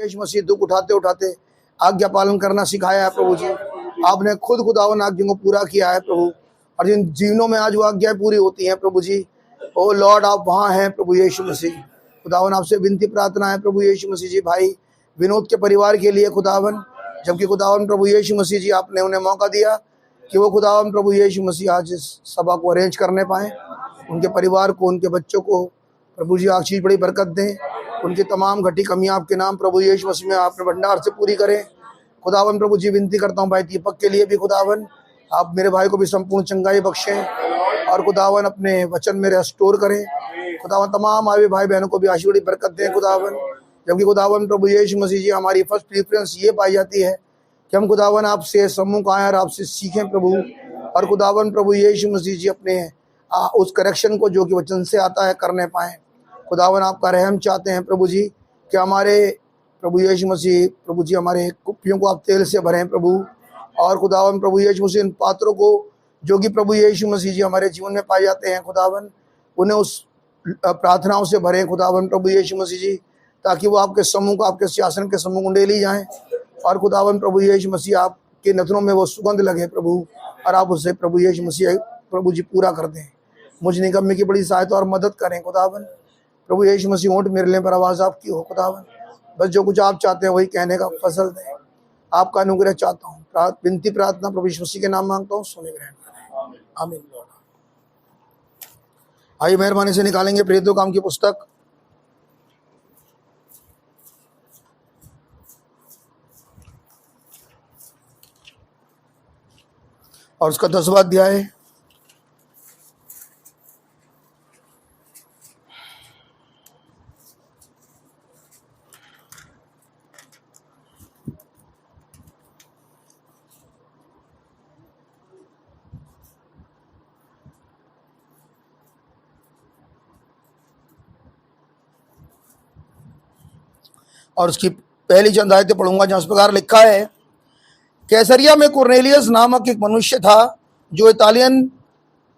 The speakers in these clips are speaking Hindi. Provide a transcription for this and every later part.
यीशु मसीह दुख उठाते उठाते आज्ञा पालन करना सिखाया है प्रभु जी। आपने खुद खुदावन आज्ञा को पूरा किया है प्रभु, और जिन जीवनों में आज वो आज्ञाएं पूरी होती हैं प्रभु जी, ओ लॉर्ड आप वहाँ हैं प्रभु यीशु मसीह। खुदावन आपसे विनती प्रार्थना है प्रभु यीशु मसीह जी, भाई विनोद के परिवार के लिए खुदावन, जबकि खुदावन प्रभु यीशु मसीह जी आपने उन्हें मौका दिया कि वो खुदावन प्रभु यीशु मसीह आज इस सभा को अरेंज करने पाएँ, उनके परिवार को, उनके बच्चों को प्रभु जी आप चीज़ बड़ी बरकत दें, उनकी तमाम घटी कमियां आपके नाम प्रभु यीशु मसीह में आपने भंडार से पूरी करें। खुदावन प्रभु जी विनती करता हूं भाई दीपक के लिए भी खुदावन आप मेरे भाई को भी संपूर्ण चंगाई बख्शें, और खुदावन अपने वचन में रेस्टोर करें। खुदावन तमाम आवे भाई बहनों को भी आशीर्वाद बरकत दें खुदावन, जबकि खुदावन प्रभु यीशु मसीह जी हमारी फर्स्ट प्रेफरेंस ये पाई जाती है कि हम खुदावन आपसे सम्मुख आएँ और आपसे सीखें प्रभु, और खुदावन प्रभु यीशु मसीह जी अपने उस करेक्शन को जो कि वचन से आता है करने पाएँ। खुदावन आपका रहम चाहते हैं प्रभु जी कि हमारे प्रभु यीशु मसीह प्रभु जी हमारे कुप्पियों को आप तेल से भरें प्रभु, और खुदावन प्रभु यीशु मसीह इन पात्रों को जो कि प्रभु यीशु मसीह जी हमारे जीवन में पाए जाते हैं खुदावन, उन्हें उस प्रार्थनाओं से भरें खुदावन प्रभु यीशु मसीह जी, ताकि वो आपके सम्मुख आपके सिंहासन के सम्मुख उंडेली जाएँ, और खुदावन प्रभु यीशु मसीह आपके नथनों में वो सुगंध लगे प्रभु, और आप उससे प्रभु यीशु मसीह प्रभु जी पूरा कर दें। मुझ निकम्मे की बड़ी सहायता और मदद करें खुदावन प्रभु यीशु मसीह। ऊँट मेरे लिए पर आवाज़ आपकी हो खुदावन, बस जो कुछ आप चाहते हैं वही कहने का फसल दें। आपका अनुग्रह चाहता हूँ, विनती प्रार्थना प्रभु यीशु मसीह के नाम मांगता हूँ, सुने ग्रहण करें, आमीन। आइए मेहरबानी से निकालेंगे प्रेरितों काम की पुस्तक और उसका 10वां अध्याय। और उसकी पहली चंद आयतें पढ़ूंगा, जहाँ इस प्रकार लिखा है, कैसरिया में कुरनेलियस नामक एक मनुष्य था जो इतालियन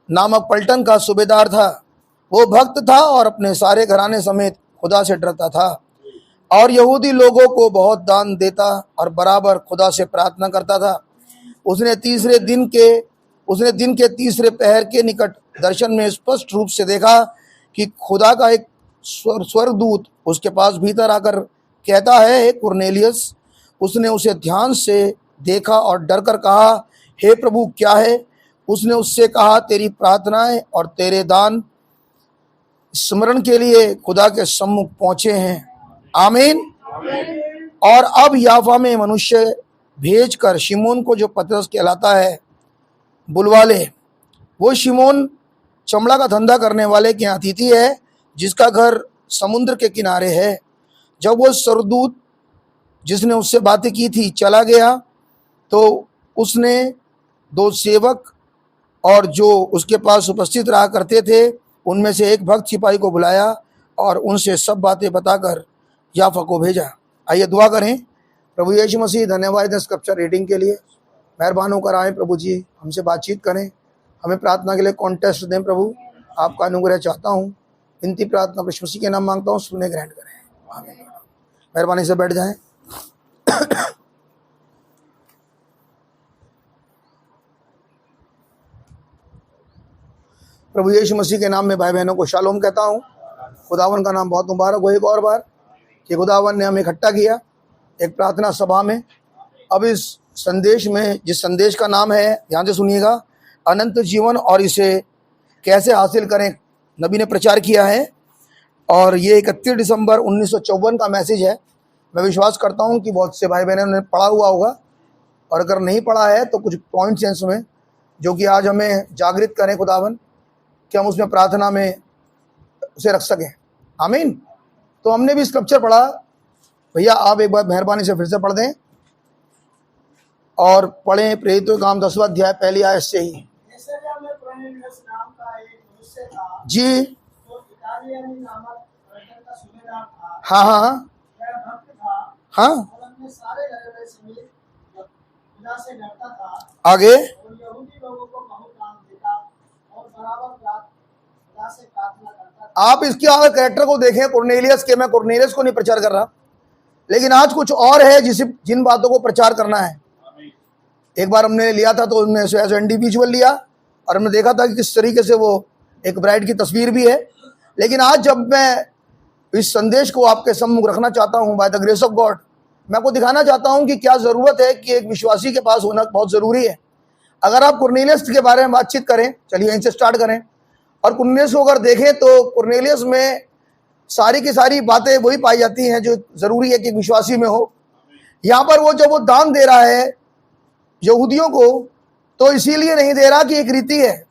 नामक पलटन का सूबेदार था। वो भक्त था और अपने सारे घराने समेत खुदा से डरता था, और यहूदी लोगों को बहुत दान देता और बराबर खुदा से प्रार्थना करता था। उसने दिन के तीसरे पहर के निकट दर्शन में स्पष्ट रूप से देखा कि खुदा का एक स्वर्गदूत उसके पास भीतर आकर कहता है, कुरनेलियस। उसने उसे ध्यान से देखा और डर कर कहा, हे प्रभु क्या है? उसने उससे कहा, तेरी प्रार्थनाएं और तेरे दान स्मरण के लिए खुदा के सम्मुख पहुंचे हैं, आमीन। और अब याफा में मनुष्य भेजकर शिमोन को, जो पतरस कहलाता है, बुलवा ले। वो शिमोन चमड़ा का धंधा करने वाले के अतिथि है, जिसका घर समुद्र के किनारे है। जब वो स्वर्गदूत जिसने उससे बातें की थी चला गया, तो उसने 2 सेवक और जो उसके पास उपस्थित रहा करते थे उनमें से एक भक्त सिपाही को बुलाया और उनसे सब बातें बताकर याफा को भेजा। आइए दुआ करें। प्रभु यीशु मसीह धन्यवाद है स्क्रिप्चर रीडिंग के लिए। मेहरबान होकर आए प्रभु जी, हमसे बातचीत करें, हमें प्रार्थना के लिए कॉन्टेस्ट दें प्रभु। आपका अनुग्रह चाहता हूँ, विनती प्रार्थना प्रभु मसीह के नाम मांगता हूँ, सुने ग्रहण करें, आमीन। मेहरबानी से बैठ जाएं। प्रभु यीशु मसीह के नाम में भाई बहनों को शालोम कहता हूँ। खुदावन का नाम बहुत मुबारक हो एक और बार कि खुदावन ने हमें इकट्ठा किया एक प्रार्थना सभा में। अब इस संदेश में, जिस संदेश का नाम है, ध्यान से सुनिएगा, अनंत जीवन, और इसे कैसे हासिल करें, नबी ने प्रचार किया है। और ये 31 दिसंबर 1954 का मैसेज है। मैं विश्वास करता हूँ कि बहुत से भाई बहनों ने पढ़ा हुआ होगा, और अगर नहीं पढ़ा है तो कुछ पॉइंट्स हैं इसमें जो कि आज हमें जागृत करें खुदावन, कि हम उसमें प्रार्थना में उसे रख सकें, आमीन। तो हमने भी स्क्रिप्चर पढ़ा, भैया आप एक बार मेहरबानी से फिर से पढ़ दें और पढ़ें प्रेरितों का काम 10वां अध्याय पहली आयत से ही। जी हाँ हाँ हाँ, आगे आप इसके आगे कैरेक्टर को देखें कुरनेलियस के। मैं कुरनेलियस को नहीं प्रचार कर रहा, लेकिन आज कुछ और है जिन बातों को प्रचार करना है। एक बार हमने लिया था तो हमने एज इंडिविजुअल लिया और हमने देखा था कि किस तरीके से वो एक ब्राइड की तस्वीर भी है। लेकिन आज जब मैं इस संदेश को आपके सम्मुख रखना चाहता हूँ by the grace of God, मैं आपको दिखाना चाहता हूँ कि क्या ज़रूरत है कि एक विश्वासी के पास होना बहुत ज़रूरी है। अगर आप कुरनेलियस के बारे में बातचीत करें, चलिए यहीं से स्टार्ट करें, और कुरनेलियस को अगर देखें तो कुरनेलियस में सारी की सारी बातें वही पाई जाती हैं जो ज़रूरी है कि विश्वासी में हो। यहाँ पर वो जब वो दान दे रहा है यहूदियों को, तो इसीलिए नहीं दे रहा कि एक रीति है,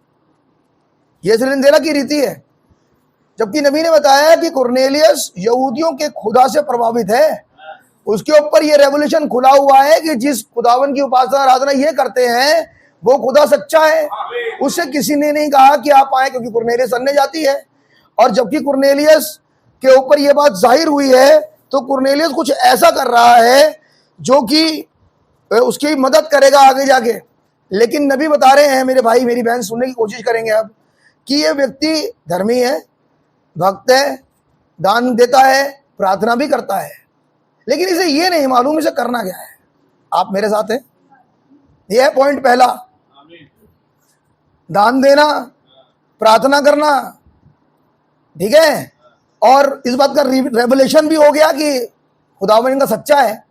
ये इसलिए नहीं दे रहा कि रीति है, जबकि नबी ने बताया कि कुरनेलियस यहूदियों के खुदा से प्रभावित है। उसके ऊपर ये रेवोल्यूशन खुला हुआ है कि जिस खुदावन की उपासना आराधना ये करते हैं वो खुदा सच्चा है। उससे किसी ने नहीं कहा कि आप आए, क्योंकि कुरनेलियस अन्य जाति है। और जबकि कुरनेलियस के ऊपर ये बात जाहिर हुई है तो कुरनेलियस कुछ ऐसा कर रहा है जो कि उसकी मदद करेगा आगे जाके। लेकिन नबी बता रहे हैं, मेरे भाई मेरी बहन सुनने की कोशिश करेंगे अब, कि ये व्यक्ति धर्मी है, भक्त है, दान देता है, प्रार्थना भी करता है, लेकिन इसे ये नहीं मालूम इसे करना क्या है। आप मेरे साथ हैं? ये है पॉइंट पहला, दान देना, प्रार्थना करना, ठीक है। और इस बात का रेवलेशन भी हो गया कि खुदावन इनका सच्चा है।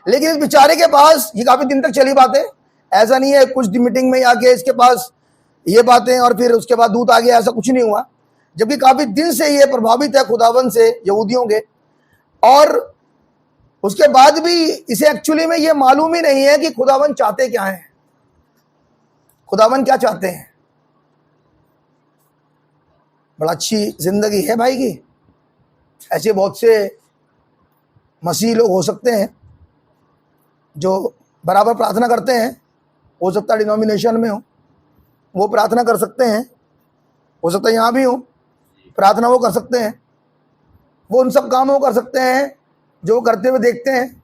लेकिन इस बेचारे के पास ये काफी दिन तक चली बातें, ऐसा नहीं है कुछ मीटिंग में आके इसके पास ये बातें और फिर उसके बाद दूत आ गया, ऐसा कुछ नहीं हुआ। जबकि काफी दिन से ये प्रभावित है खुदावन से, यहूदियों के, और उसके बाद भी इसे एक्चुअली में ये मालूम ही नहीं है कि खुदावन चाहते क्या है, खुदावन क्या चाहते हैं। बड़ा अच्छी जिंदगी है भाई की। ऐसे बहुत से मसीह लोग हो सकते हैं जो बराबर प्रार्थना करते हैं, हो सकता है डिनोमिनेशन में हो, वो प्रार्थना कर सकते हैं, हो सकता है यहाँ भी हो प्रार्थना वो कर सकते हैं, वो उन सब कामों को कर सकते हैं जो वो करते हुए देखते हैं,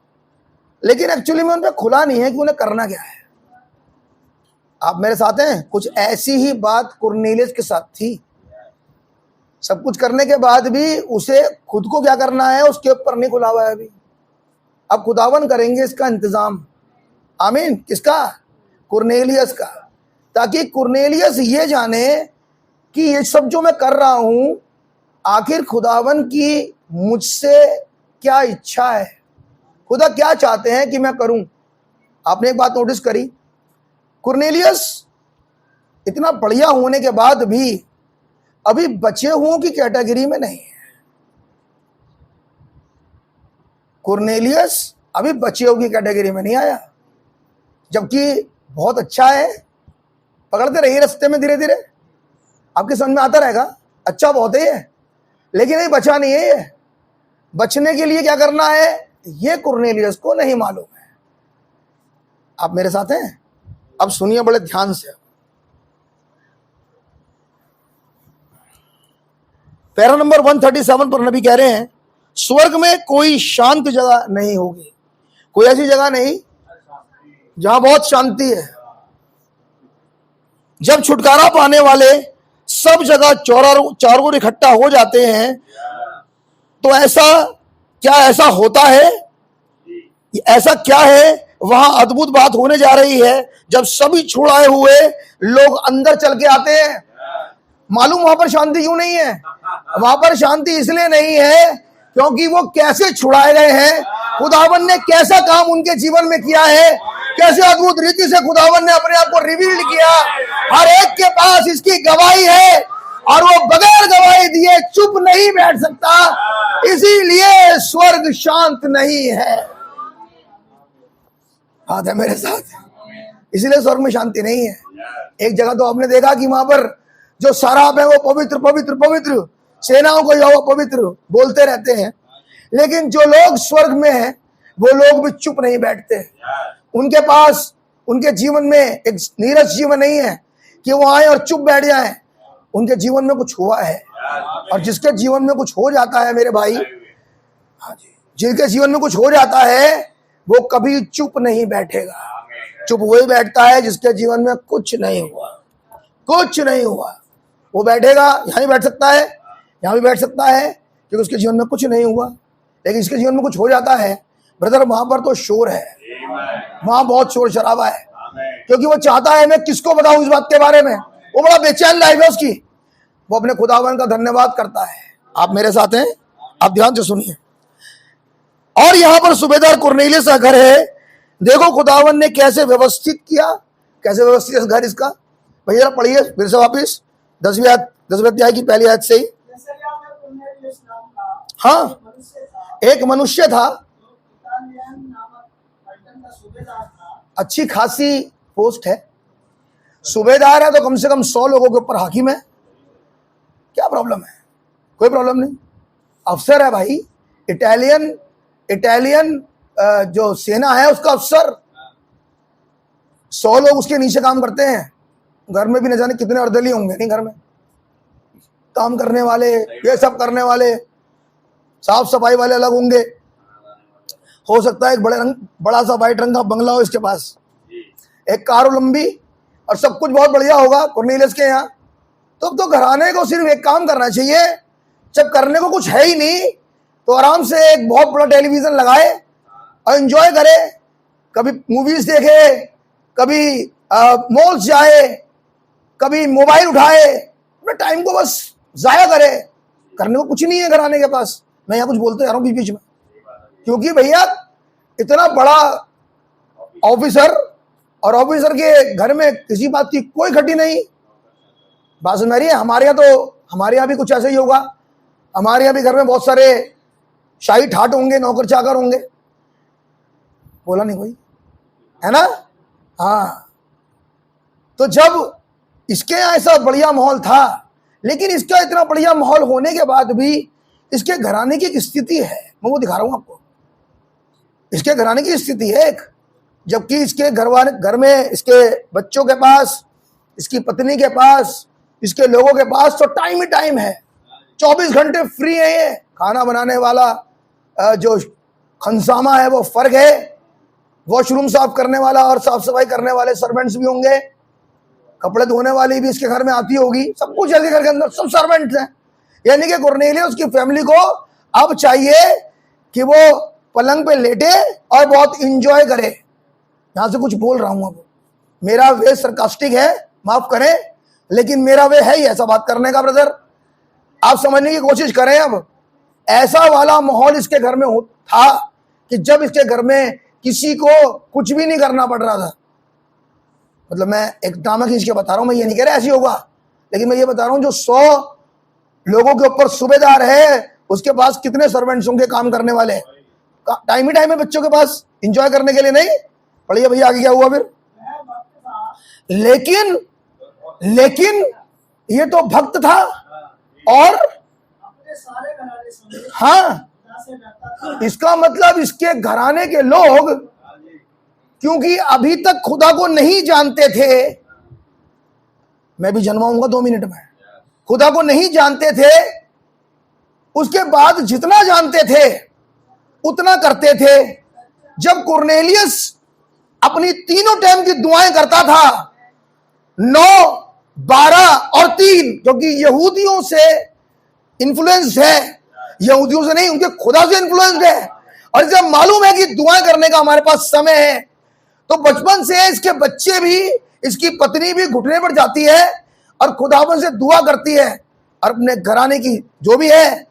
लेकिन एक्चुअली में उन पर खुला नहीं है कि उन्हें करना क्या है। आप मेरे साथ हैं? कुछ ऐसी ही बात कुरनेलियस के साथ थी। सब कुछ करने के बाद भी उसे खुद को क्या करना है उसके ऊपर नहीं खुला हुआ है अभी। अब खुदावन करेंगे इसका इंतजाम। आमीन। किसका? कुरनेलियस का, ताकि कुरनेलियस ये जाने कि ये सब जो मैं कर रहा हूं आखिर खुदावन की मुझसे क्या इच्छा है, खुदा क्या चाहते हैं कि मैं करूं। आपने एक बात नोटिस करी, कुरनेलियस इतना बढ़िया होने के बाद भी अभी बचे हुओं की कैटेगरी में नहीं है। कुरनेलियस अभी बचे हुओं की कैटेगरी में नहीं आया, जबकि बहुत अच्छा है। पकड़ते रहिए रास्ते में, धीरे धीरे आपके समझ में आता रहेगा। अच्छा बहुत है ये, लेकिन ये बचा नहीं है। ये बचने के लिए क्या करना है ये कुरनेलियस को नहीं मालूम है। आप मेरे साथ हैं? अब सुनिए बड़े ध्यान से। पैरा नंबर 137 पर नबी कह रहे हैं, स्वर्ग में कोई शांत जगह नहीं होगी। कोई ऐसी जगह नहीं जहां बहुत शांति है। जब छुटकारा पाने वाले सब जगह चारों ओर इकट्ठा हो जाते हैं तो ऐसा होता है? ऐसा क्या है? वहां अद्भुत बात होने जा रही है जब सभी छुड़ाए हुए लोग अंदर चल के आते हैं। मालूम वहां पर शांति क्यों नहीं है? वहां पर शांति इसलिए नहीं है क्योंकि वो कैसे छुड़ाए गए हैं, खुदावन ने कैसा काम उनके जीवन में किया है, कैसे अद्भुत रीति से खुदावन ने अपने आप को रिवील्ड किया। हर एक के पास इसकी गवाही है और वो बगैर गवाही दिए चुप नहीं बैठ सकता। इसीलिए स्वर्ग शांत नहीं है। बात है मेरे साथ? इसलिए स्वर्ग में शांति नहीं है। एक जगह तो आपने देखा कि वहां पर जो सराब है वो पवित्र पवित्र पवित्र, सेनाओं को यहोवा पवित्र बोलते रहते हैं, लेकिन जो लोग स्वर्ग में हैं वो लोग भी चुप नहीं बैठते। उनके पास उनके जीवन में एक नीरस जीवन नहीं है कि वो आए और चुप बैठ जाएं। उनके जीवन में कुछ हुआ है, और जिसके जीवन में कुछ हो जाता है मेरे भाई, हाँ जी, जिनके जीवन में कुछ हो जाता है वो कभी चुप नहीं बैठेगा। चुप वही बैठता है जिसके जीवन में कुछ नहीं हुआ, कुछ नहीं हुआ। वो बैठेगा, यहाँ भी बैठ सकता है, यहाँ भी बैठ सकता है, क्योंकि उसके जीवन में कुछ नहीं हुआ। लेकिन इसके जीवन में कुछ हो जाता है ब्रदर वहां पर तो शोर है, वहां बहुत शोर शराबा है, क्योंकि वो चाहता है मैं किसको बताऊं इस बात के बारे में। वो बड़ा बेचैन लाइफ है उसकी, वो अपने खुदावन का धन्यवाद करता है। आप मेरे साथ हैं, आप ध्यान से सुनिए। और यहां पर सूबेदार कुरनेलियस का घर है। देखो खुदावन ने कैसे व्यवस्थित किया, कैसे व्यवस्थित घर इसका। भैया पढ़िए फिर से वापिस 10वीं अध्याय की पहली आयत से ही। हाँ, एक मनुष्य था, अच्छी खासी पोस्ट है, सूबेदार है तो कम से कम 100 लोगों के ऊपर हाकिम है। क्या प्रॉब्लम है? कोई प्रॉब्लम नहीं, अफसर है भाई। इटालियन जो सेना है उसका अफसर, 100 लोग उसके नीचे काम करते हैं। घर में भी न जाने कितने अर्दली होंगे, नहीं घर में काम करने वाले, ये सब करने वाले, साफ सफाई वाले अलग होंगे। हो सकता है एक बड़ा सा वाइट रंग का बंगला हो इसके पास, एक कार लंबी, और सब कुछ बहुत बढ़िया होगा कुरनेलियस के यहाँ। तो घराने को सिर्फ एक काम करना चाहिए, जब करने को कुछ है ही नहीं तो आराम से एक बहुत बड़ा टेलीविजन लगाए और एंजॉय करे। कभी मूवीज देखे, कभी मॉल्स जाए, कभी मोबाइल उठाए, अपने टाइम को बस जाया करे। करने को कुछ नहीं है घराने के पास। मैं यहाँ कुछ बोलते जा रहा हूँ बीच बीच में, क्योंकि भैया इतना बड़ा ऑफिसर, और ऑफिसर के घर में किसी बात की कोई खटी नहीं। बात सुन रही है? हमारे यहाँ भी कुछ ऐसा ही होगा। हमारे यहाँ भी घर में बहुत सारे शाही ठाट होंगे, नौकर चाकर होंगे। बोला नहीं कोई, है ना? हाँ, तो जब इसके यहाँ ऐसा बढ़िया माहौल था, लेकिन इसका इतना बढ़िया माहौल होने के बाद भी इसके घराने की एक स्थिति है, मैं वो दिखा रहा हूं आपको। इसके घराने की स्थिति है एक, जबकि इसके घर में इसके बच्चों के पास, इसकी पत्नी के पास, इसके लोगों के पास तो टाइम ही टाइम है, 24 घंटे फ्री है। ये खाना बनाने वाला जो खनसामा है वो फर्क है, वॉशरूम साफ करने वाला और साफ सफाई करने वाले सर्वेंट्स भी होंगे, कपड़े धोने वाली भी इसके घर में आती होगी, सब कुछ इसके घर के अंदर सब सर्वेंट्स हैं। यानी कि कुरनेलियस की फैमिली को अब चाहिए कि वो पलंग पे लेटे और बहुत इंजॉय करे। यहां से कुछ बोल रहा हूं, अब मेरा वे सरकास्टिक है, माफ करें, लेकिन मेरा वे है ही ऐसा बात करने का। ब्रदर आप समझने की कोशिश करें। अब ऐसा वाला माहौल इसके घर में था कि जब इसके घर में किसी को कुछ भी नहीं करना पड़ रहा था। मतलब मैं एक ड्रामा खींच के बता रहा हूं, मैं ये नहीं कह रहा ऐसी होगा, लेकिन मैं ये बता रहा हूं जो 100 लोगों के ऊपर सूबेदार है, उसके पास कितने सर्वेंट्स होंगे काम करने वाले। टाइम ही टाइम है बच्चों के पास एंजॉय करने के लिए। नहीं पढ़िए भैया आगे क्या हुआ फिर। लेकिन ये तो भक्त था, और हाँ, इसका मतलब इसके घराने के लोग, क्योंकि अभी तक खुदा को नहीं जानते थे, मैं भी जन्माऊंगा 2 मिनट में, खुदा को नहीं जानते थे, उसके बाद जितना जानते थे उतना करते थे। जब कुरनेलियस अपनी तीनों टाइम की दुआएं करता था, 9, 12 और 3, क्योंकि यहूदियों से इन्फ्लुएंस्ड है, यहूदियों से नहीं उनके खुदा से इन्फ्लुएंस्ड है। और जब मालूम है कि दुआएं करने का हमारे पास समय है, तो बचपन से इसके बच्चे भी, इसकी पत्नी भी घुटने पर जाती है और खुदावन से दुआ करती है, और अपने घराने की जो भी है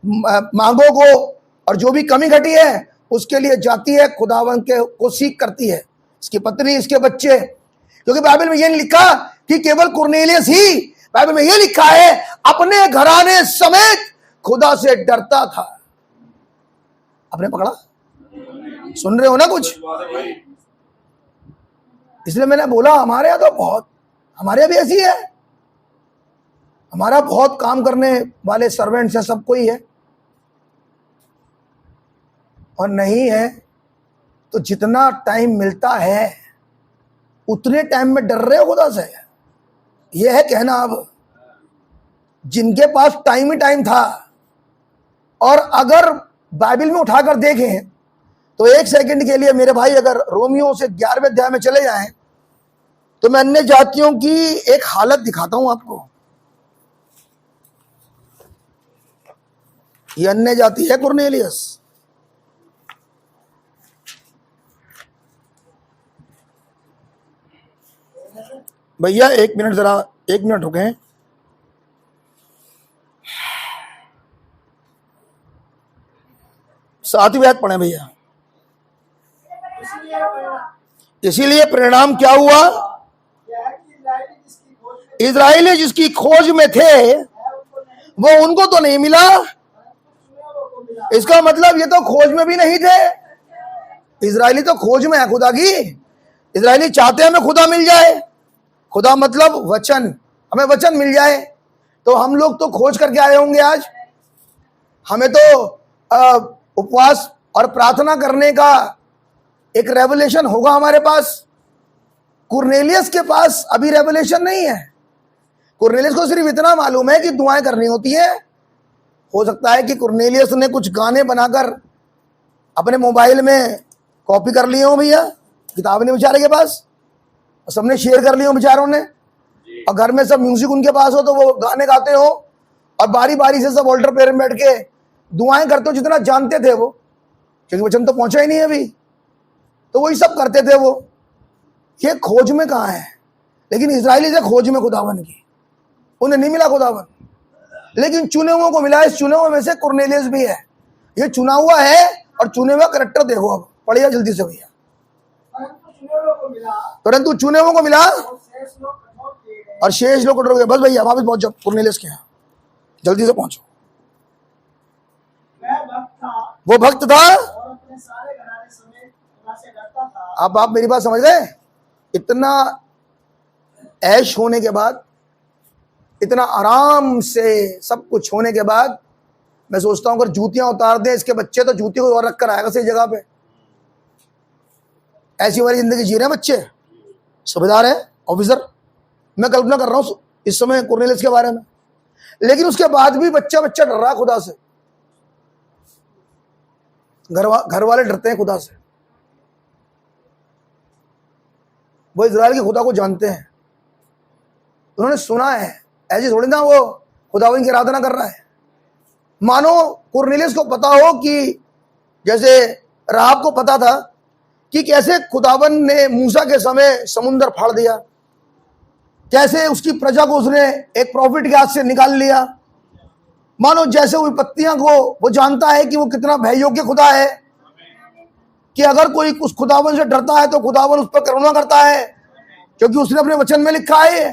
मांगों को और जो भी कमी घटी है उसके लिए जाती है, खुदावन को सीख करती है, इसकी पत्नी, इसके बच्चे। क्योंकि बाइबल में यह नहीं लिखा कि केवल कुरनेलियस ही, बाइबल में यह लिखा है अपने घराने समेत खुदा से डरता था। आपने पकड़ा? सुन रहे हो ना कुछ? इसलिए मैंने बोला हमारे यहाँ तो बहुत, हमारे यहाँ भी ऐसी है, हमारा बहुत काम करने वाले सर्वेंट्स हैं, सबको ही है। और नहीं है तो जितना टाइम मिलता है उतने टाइम में डर रहे हो खुदा से, यह है कहना। अब जिनके पास टाइम ही टाइम था, और अगर बाइबल में उठाकर देखें तो 1 सेकंड के लिए मेरे भाई अगर रोमियो से 11वें अध्याय में चले जाएं, तो मैं अन्य जातियों की एक हालत दिखाता हूं आपको। ये अन्य जाति है कुरनेलियस, भैया 1 मिनट, जरा 1 मिनट रुके। 7वीं आयत पढ़े भैया। इसीलिए परिणाम क्या हुआ? इजराइली जिसकी खोज में थे वो उनको तो नहीं मिला। इसका मतलब ये तो खोज में भी नहीं थे। इजराइली तो खोज में है खुदा की। इजराइली चाहते हैं हमें खुदा मिल जाए। खुदा मतलब वचन, हमें वचन मिल जाए। तो हम लोग तो खोज करके आए होंगे आज। हमें तो उपवास और प्रार्थना करने का एक रेवलेशन होगा हमारे पास। कुरनेलियस के पास अभी रेवलेशन नहीं है। कुरनेलियस को सिर्फ इतना मालूम है कि दुआएं करनी होती है। हो सकता है कि कुरनेलियस ने कुछ गाने बनाकर अपने मोबाइल में कॉपी कर लिए हो भैया, किताब नहीं बेचारे के पास, सबने शेयर कर लिए हो बेचारों ने, और घर में सब म्यूजिक उनके पास हो तो वो गाने गाते हो और बारी बारी से सब ऑल्टर पे बैठ के दुआएं करते हो जितना जानते थे वो, क्योंकि वचन तो पहुंचा ही नहीं अभी, तो वही सब करते थे वो। ये खोज में कहाँ है? लेकिन इजराइली से खोज में खुदावन की, उन्हें नहीं मिला खुदावन, लेकिन चुने हुओं को मिला। इस चुने हुए में से कुरनेलियस भी है। ये चुना हुआ है और चुने हुआ करेक्टर देखो, अब पढ़िए जल्दी से भैया। परंतु चुने हुओं को मिला और शेष लोग कठोर हो गए। बस भैया वापस पहुंच जाओ कुरनेलियस के यहाँ, जल्दी से पहुंचो। वो भक्त था। अब आप मेरी बात समझ रहे? इतना ऐश होने के बाद, इतना आराम से सब कुछ होने के बाद, मैं सोचता हूं अगर जूतियां उतार दें इसके बच्चे तो जूती को और रख कर आएगा सही जगह पे। ऐसी वाली जिंदगी जी रहे हैं बच्चे, सूबेदार है, ऑफिसर। मैं कल्पना कर रहा हूं इस समय कुरनेलियस के बारे में। लेकिन उसके बाद भी बच्चा डर रहा है खुदा से। घर वाले डरते हैं खुदा से। वो इजराइल के खुदा को जानते हैं, उन्होंने सुना है। ऐसे थोड़ी ना वो खुदावन की आराधना कर रहा है। मानो कुरनेलियस को पता हो कि जैसे राहब को पता था कि कैसे खुदावन ने मूसा के समय समुद्र फाड़ दिया, कैसे उसकी प्रजा को उसने एक प्रॉफिट के हाथ से निकाल लिया। मानो जैसे विपत्तियां को वो जानता है कि वो कितना भय योग्य खुदा है, कि अगर कोई उस खुदावन से डरता है तो खुदावन उस पर करुणा करता है, क्योंकि उसने अपने वचन में लिखा है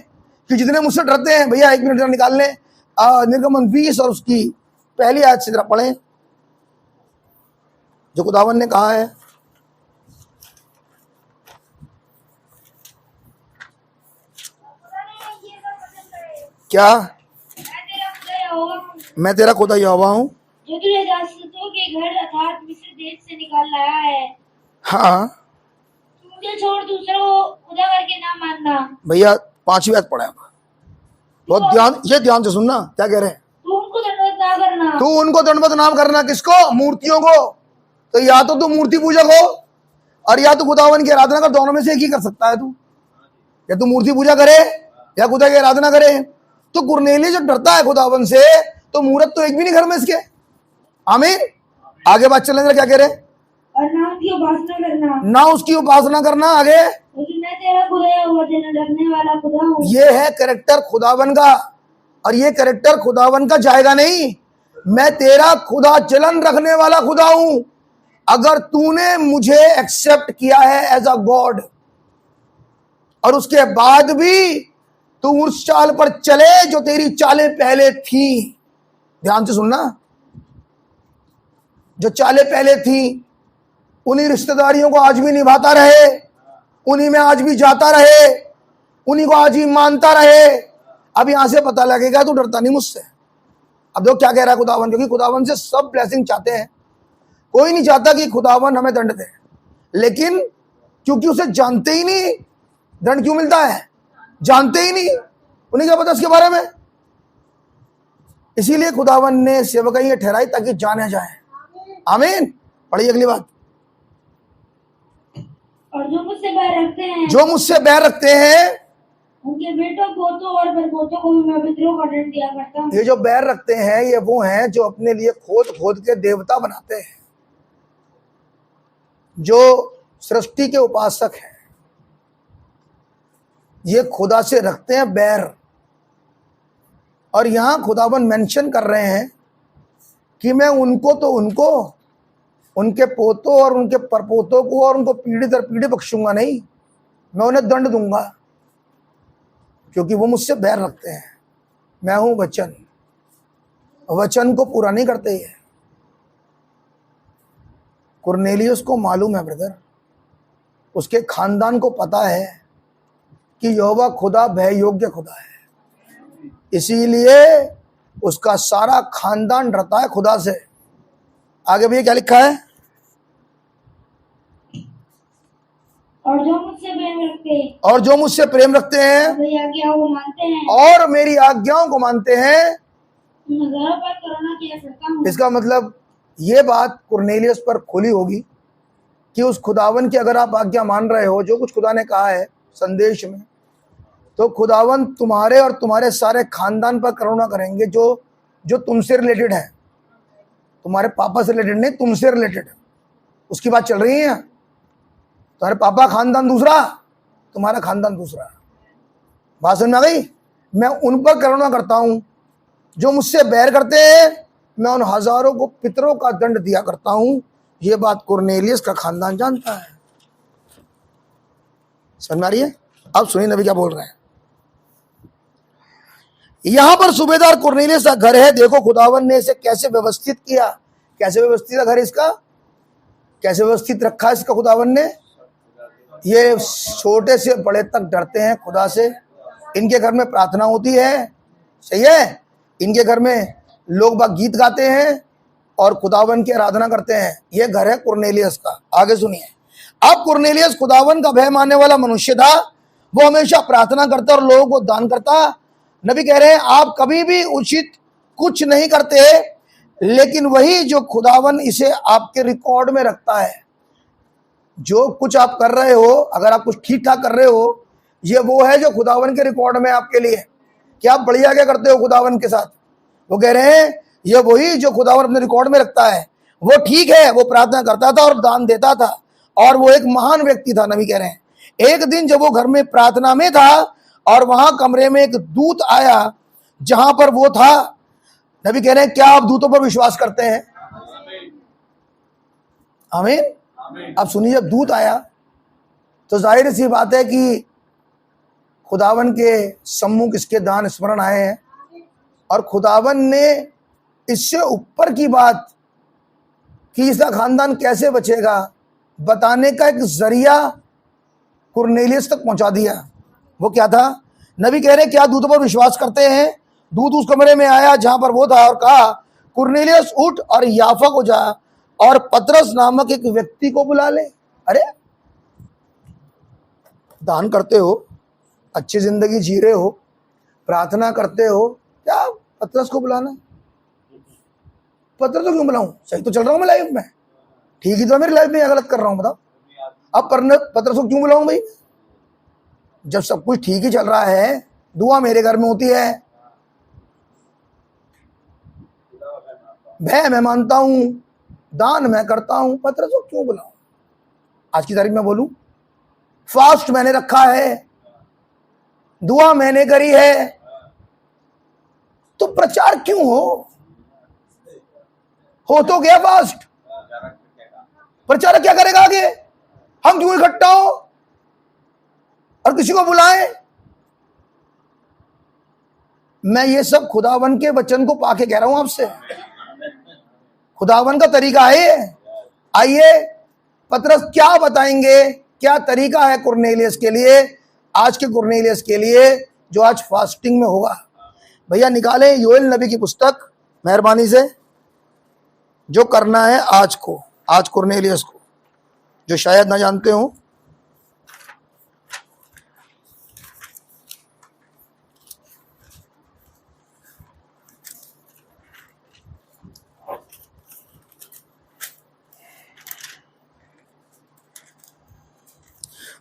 कि जितने मुझसे डरते हैं। भैया 1 मिनट जरा निकाल लें निर्गमन 20 और उसकी पहली आयत से जरा पढ़ें जो खुदावन ने कहा है। क्या? मैं तेरा खुदा यहोवा हूँ जो तुझे दासों के घर अर्थात मिस्र देश से निकाल लाया है। हाँ, मुझे छोड़ दूसरा खुदा करके ना मानना। भैया 5वीं आयत पढ़े। बहुत ध्यान से सुनना क्या कह रहे हैं। तू उनको दंडवत ना करना। तू उनको दंडवत ना करना। किसको? मूर्तियों को। तो या तो तू मूर्ति पूजक हो और या तो खुदावन की आराधना कर। दोनों में से एक ही कर सकता है तू। या तू मूर्ति पूजा करे या खुदा की आराधना करे। तो कुरनेलियस जब डरता है खुदावन से तो मूर्त तो एक भी नहीं घर में इसके। आमीन। आगे बात चलेंगे, क्या कह रहे? और ना उसकी उपासना करना। ना उसकी उपासना करना। आगे मैं तेरा खुदा यहोवा तेरा डरने वाला खुदा हूँ। ये है कैरेक्टर खुदावन का, और ये कैरेक्टर खुदावन का जाएगा नहीं। मैं तेरा खुदा चलन रखने वाला खुदा हूं। अगर तूने मुझे एक्सेप्ट किया है एज अ गॉड और उसके बाद भी तू उस चाल पर चले जो तेरी चालें पहले थी। ध्यान से सुनना, जो चालें पहले थी उन्हीं रिश्तेदारियों को आज भी निभाता रहे, उन्हीं में आज भी जाता रहे, उन्हीं को आज भी मानता रहे। अब यहां से पता लगेगा तू डरता नहीं मुझसे। अब देखो क्या कह रहा है खुदावन, क्योंकि खुदावन से सब ब्लेसिंग चाहते हैं। कोई नहीं चाहता कि खुदावन हमें दंड दे, लेकिन क्योंकि उसे जानते ही नहीं दंड क्यों मिलता है, जानते ही नहीं, उन्हें क्या पता इसके बारे में। इसीलिए खुदावन ने सेवकाई ये ठहराई ताकि जाने जाए। आमीन। पढ़िए अगली बात। और जो मुझसे बैर रखते हैं, जो मुझसे बैर रखते हैं उनके बेटों पोतों और परपोतों को भी मैं विद्रोह का दंड दिया करता हूँ। ये जो बैर रखते हैं ये वो हैं जो अपने लिए खोद खोद के देवता बनाते हैं, जो सृष्टि के उपासक हैं। ये खुदा से रखते हैं बैर। और यहां खुदावन मेंशन कर रहे हैं कि मैं उनको तो उनको, उनके पोतों और उनके परपोतों को और उनको पीढ़ी दर पीढ़ी बख्शूंगा नहीं, मैं उन्हें दंड दूंगा, क्योंकि वो मुझसे बैर रखते हैं। मैं हूं वचन, वचन को पूरा नहीं करते ये। कुरनेलियुस को मालूम है ब्रदर, उसके खानदान को पता है कि यहोवा खुदा भय योग्य खुदा है, इसीलिए उसका सारा खानदान डरता है खुदा से। आगे भी क्या लिखा है? और जो मुझसे प्रेम रखते हैं, और जो मुझसे प्रेम रखते हैं मेरी आज्ञाओं को मानते हैं, और मेरी आज्ञाओं को मानते हैं, उन नगरों पर करुणा किया करता हूँ। इसका मतलब ये बात कुरनेलियुस पर खुली होगी कि उस खुदावन की अगर आप आज्ञा मान रहे हो, जो कुछ खुदा ने कहा है संदेश में, तो खुदावन तुम्हारे और तुम्हारे सारे खानदान पर करुणा करेंगे, जो तुमसे रिलेटेड है, तुम्हारे पापा से रिलेटेड नहीं, तुमसे रिलेटेड है, उसकी बात चल रही है। तुम्हारे पापा खानदान दूसरा, तुम्हारा खानदान दूसरा। बात समझ में आ गई? मैं उन पर करुणा करता हूं जो मुझसे बैर करते हैं, मैं उन हजारों को पितरों का दंड दिया करता हूं। यह बात कुरनेलियुस का खानदान जानता है। समझ में आ रही है? अब सुनिए नबी क्या बोल रहे हैं। यहां पर सूबेदार कुरनेलियुस का घर है। देखो खुदावन ने इसे कैसे व्यवस्थित किया। कैसे व्यवस्थित है घर इसका, कैसे व्यवस्थित रखा है इसका खुदावन ने। ये छोटे से बड़े तक डरते हैं खुदा से। इनके घर में प्रार्थना होती है, सही है। इनके घर में लोग बाग गीत गाते हैं और खुदावन की आराधना करते हैं। ये घर है कुरनेलियुस का। आगे सुनिए। अब कुरनेलियुस खुदावन का भय मानने वाला मनुष्य था। वो हमेशा प्रार्थना करता और लोगों को दान करता। नबी कह रहे हैं आप कभी भी उचित कुछ नहीं करते, लेकिन वही जो खुदावन इसे आपके रिकॉर्ड में रखता है। जो कुछ आप कर रहे हो, अगर आप कुछ ठीक ठाक कर रहे हो, ये वो है जो खुदावन के रिकॉर्ड में आपके लिए कि आप बढ़िया क्या करते हो खुदावन के साथ। वो कह रहे हैं ये वही जो खुदावन अपने रिकॉर्ड में रखता है। वो ठीक है, वो प्रार्थना करता था और दान देता था और वो एक महान व्यक्ति था। नबी कह रहे हैं एक दिन जब वो घर में प्रार्थना में था और वहां कमरे में एक दूत आया जहां पर वो था। नबी कह रहे हैं क्या आप दूतों पर विश्वास करते हैं? आमीन। अब सुनिए, जब दूत आया तो जाहिर सी बात है कि खुदावन के सम्मुख इसके दान स्मरण आए हैं और खुदावन ने इससे ऊपर की बात कि इसका खानदान कैसे बचेगा बताने का एक जरिया कुरनेलियुस तक पहुंचा दिया। वो क्या था? नबी कह रहे क्या दूतों पर विश्वास करते हैं? दूत उस कमरे में आया जहां पर वो था और कहा कुरनेलियुस उठ और याफा को जा और पतरस नामक एक व्यक्ति को बुला ले। अरे दान करते हो, अच्छी जिंदगी जी रहे हो, प्रार्थना करते हो, क्या पतरस को बुलाना? पतरस को क्यों बुलाऊं? सही तो चल रहा हूं मैं लाइफ में, ठीक ही तो मेरी लाइफ में, या गलत कर रहा हूं बताओ? अब पतरस को क्यों बुलाऊं भाई? जब सब कुछ ठीक ही चल रहा है, दुआ मेरे घर में होती है, भय मैं मानता हूं, दान मैं करता हूं, पतरस को क्यों बुलाऊं? आज की तारीख में बोलूं फास्ट मैंने रखा है, दुआ मैंने करी है, तो प्रचार क्यों हो तो गया फास्ट, प्रचारक क्या करेगा आगे? हम क्यों इकट्ठा हो और किसी को बुलाएं? मैं ये सब खुदावन के वचन को पाके कह रहा हूं आपसे। खुदावन का तरीका है। आइए पतरस क्या बताएंगे, क्या तरीका है कुरनेलियुस के लिए, आज के कुरनेलियुस के लिए जो आज फास्टिंग में होगा। भैया निकालें योएल नबी की पुस्तक मेहरबानी से, जो करना है आज को, आज कुरनेलियुस को, जो शायद ना जानते हो।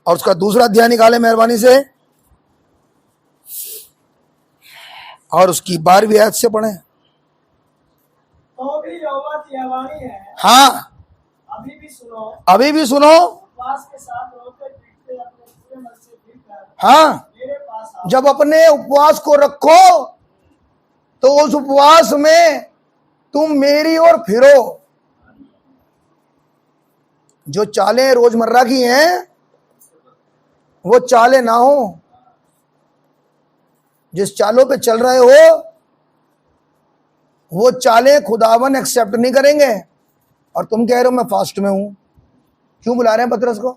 और उसका दूसरा अध्याय निकाले मेहरबानी से और उसकी 12वीं आयत से पढ़ें। तो भी यहोवा की यह वाणी है, हाँ अभी भी सुनो, अभी भी सुनो, उपवास के साथ रोकर पीटते अपने पूरे मन से भीग कर हाँ मेरे जब अपने उपवास को रखो तो उस उपवास में तुम मेरी ओर फिरो। जो चालें रोजमर्रा की हैं वो चालें ना हो। जिस चालों पे चल रहे हो वो चालें खुदावन एक्सेप्ट नहीं करेंगे। और तुम कह रहे हो मैं फास्ट में हूं। क्यों बुला रहे हैं पतरस को?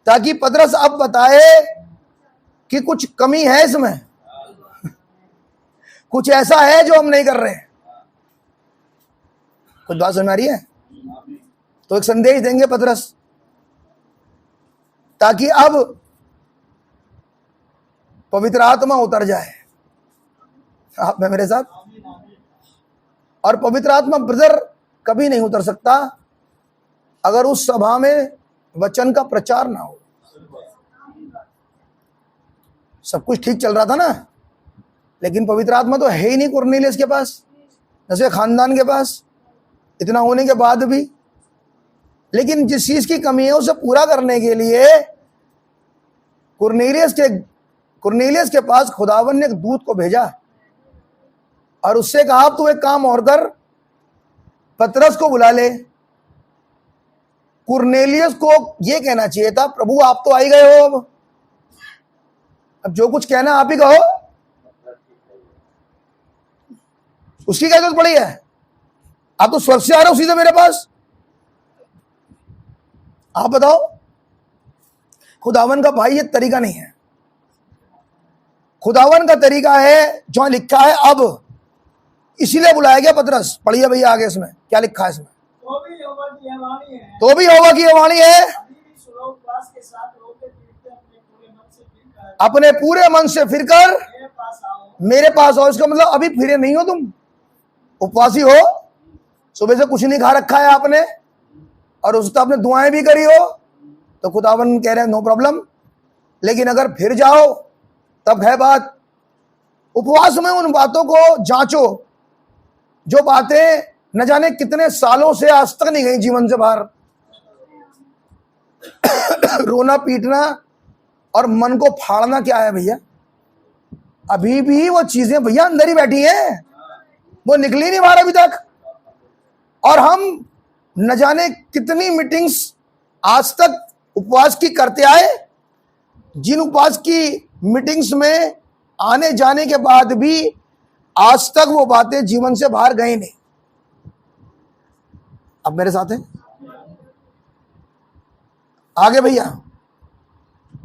ताकि पतरस अब बताए कि कुछ कमी है इसमें, कुछ ऐसा है जो हम नहीं कर रहे। कुछ बात समझ आ रही है? तो एक संदेश देंगे पतरस, ताकि अब पवित्र आत्मा उतर जाए आप में मेरे साथ। और पवित्र आत्मा ब्रदर कभी नहीं उतर सकता अगर उस सभा में वचन का प्रचार ना हो। सब कुछ ठीक चल रहा था ना, लेकिन पवित्र आत्मा तो है ही नहीं कुरनेलियस के पास, जैसे खानदान के पास, इतना होने के बाद भी। लेकिन जिस चीज की कमी है उसे पूरा करने के लिए कुरनेलियस के पास खुदावन ने एक दूत को भेजा और उससे कहा तू एक काम और कर, पतरस को बुला ले। कुरनेलियस को यह कहना चाहिए था, प्रभु आप तो आ ही गए हो, अब जो कुछ कहना आप ही कहो। उसकी क्या जरूरत पड़ी है? आप तो स्वर्ग से आ रहे हो सीधे मेरे पास, आप बताओ। खुदावन का भाई ये तरीका नहीं है। खुदावन का तरीका है जो लिखा है अब, इसीलिए बुलाया गया पतरस। पढ़िए भैया आगे इसमें क्या लिखा है। इसमें तो भी यहोवा की यह वाणी है, तो भी यहोवा की यह वाणी है, अभी भी सुनो, उपवास के साथ रोते पीटते अपने पूरे मन से फिरकर अपने पूरे मन से फिरकर मेरे पास आओ। मेरे पास आओ। इसका मतलब अभी फिरे नहीं हो तुम, उपवासी हो, सुबह से कुछ नहीं खा रखा है आपने, और उस आपने दुआएं भी करी हो, तो खुदावन कह रहे हैं नो प्रॉब्लम। लेकिन अगर फिर जाओ तब है बात। उपवास में उन बातों को जांचो जो बातें न जाने कितने सालों से आज तक नहीं गई जीवन से बाहर। रोना पीटना और मन को फाड़ना क्या है भैया? अभी भी वो चीजें भैया अंदर ही बैठी हैं, वो निकली नहीं बाहर अभी तक। और हम न जाने कितनी मीटिंग्स आज तक उपवास की करते आए, जिन उपवास की मीटिंग्स में आने जाने के बाद भी आज तक वो बातें जीवन से बाहर गई नहीं। अब मेरे साथ हैं आगे भैया।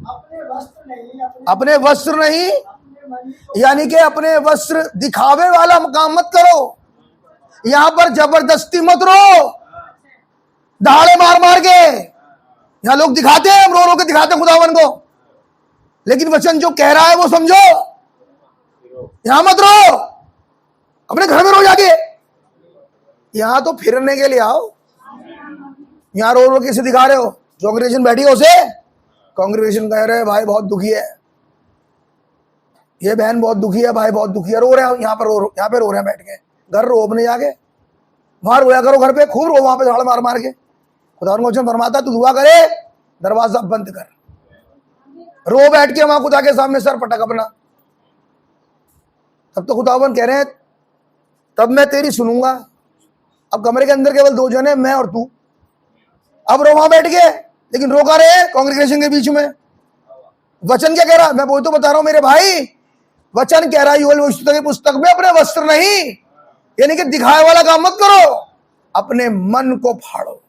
अपने वस्त्र नहीं, अपने वस्त्र नहीं, अपने मणि को यानी कि अपने वस्त्र दिखावे वाला काम मत करो। यहां पर जबरदस्ती मत रो, दहाड़े मार मार के। यहां लोग दिखाते हैं, रो रो के दिखाते हैं खुदावन को, लेकिन वचन जो कह रहा है वो समझो। यहां मत रो, अपने घर में रो जाके। यहां तो फिरने के लिए आओ। यहां रो रो कैसे दिखा रहे हो? कांग्रेगेशन बैठी है उसे, कांग्रेगेशन कह रहे हैं भाई बहुत दुखी है, ये बहन बहुत दुखी है, भाई बहुत दुखी है, रो रहे हैं यहाँ पर, यहाँ पे रो रहे हैं बैठ के। घर रो अपने जाके, वहां रोया करो, घर पे खूब रो, वहां पे झाड़ मार मार के। खुदा को वचन फरमाता तू दुआ करे, दरवाजा बंद कर, रो बैठ के वहां खुदा के सामने सर पटक अपना। तब तो खुदावन कह रहे हैं तब मैं तेरी सुनूंगा। अब कमरे के अंदर केवल दो जने, मैं और तू। अब रो वहां बैठ के, लेकिन रोका रहे कांग्रेगेशन के बीच में। वचन क्या कह रहा? मैं वो तो बता रहा हूं मेरे भाई, वचन कह रहा है योएल की पुस्तक में अपने वस्त्र नहीं, यानी कि दिखाए वाला काम मत करो, अपने मन को फाड़ो।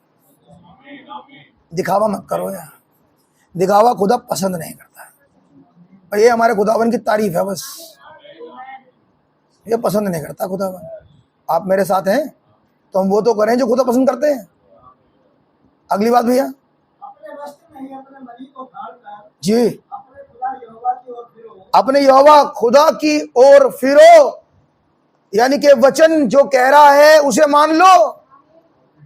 दिखावा मत करो यार, दिखावा खुदा पसंद नहीं करता। और ये हमारे खुदावन की तारीफ है बस, ये पसंद नहीं करता खुदावन। आप मेरे साथ हैं तो हम वो तो करें जो खुदा पसंद करते हैं। अगली बात भैया। अपने वस्त्र नहीं, अपने मणि को फाड़कर जी, अपने खुदा यहोवा की ओर फिरो। अपने यहोवा खुदा की ओर फिरो, यानी कि वचन जो कह रहा है उसे मान लो।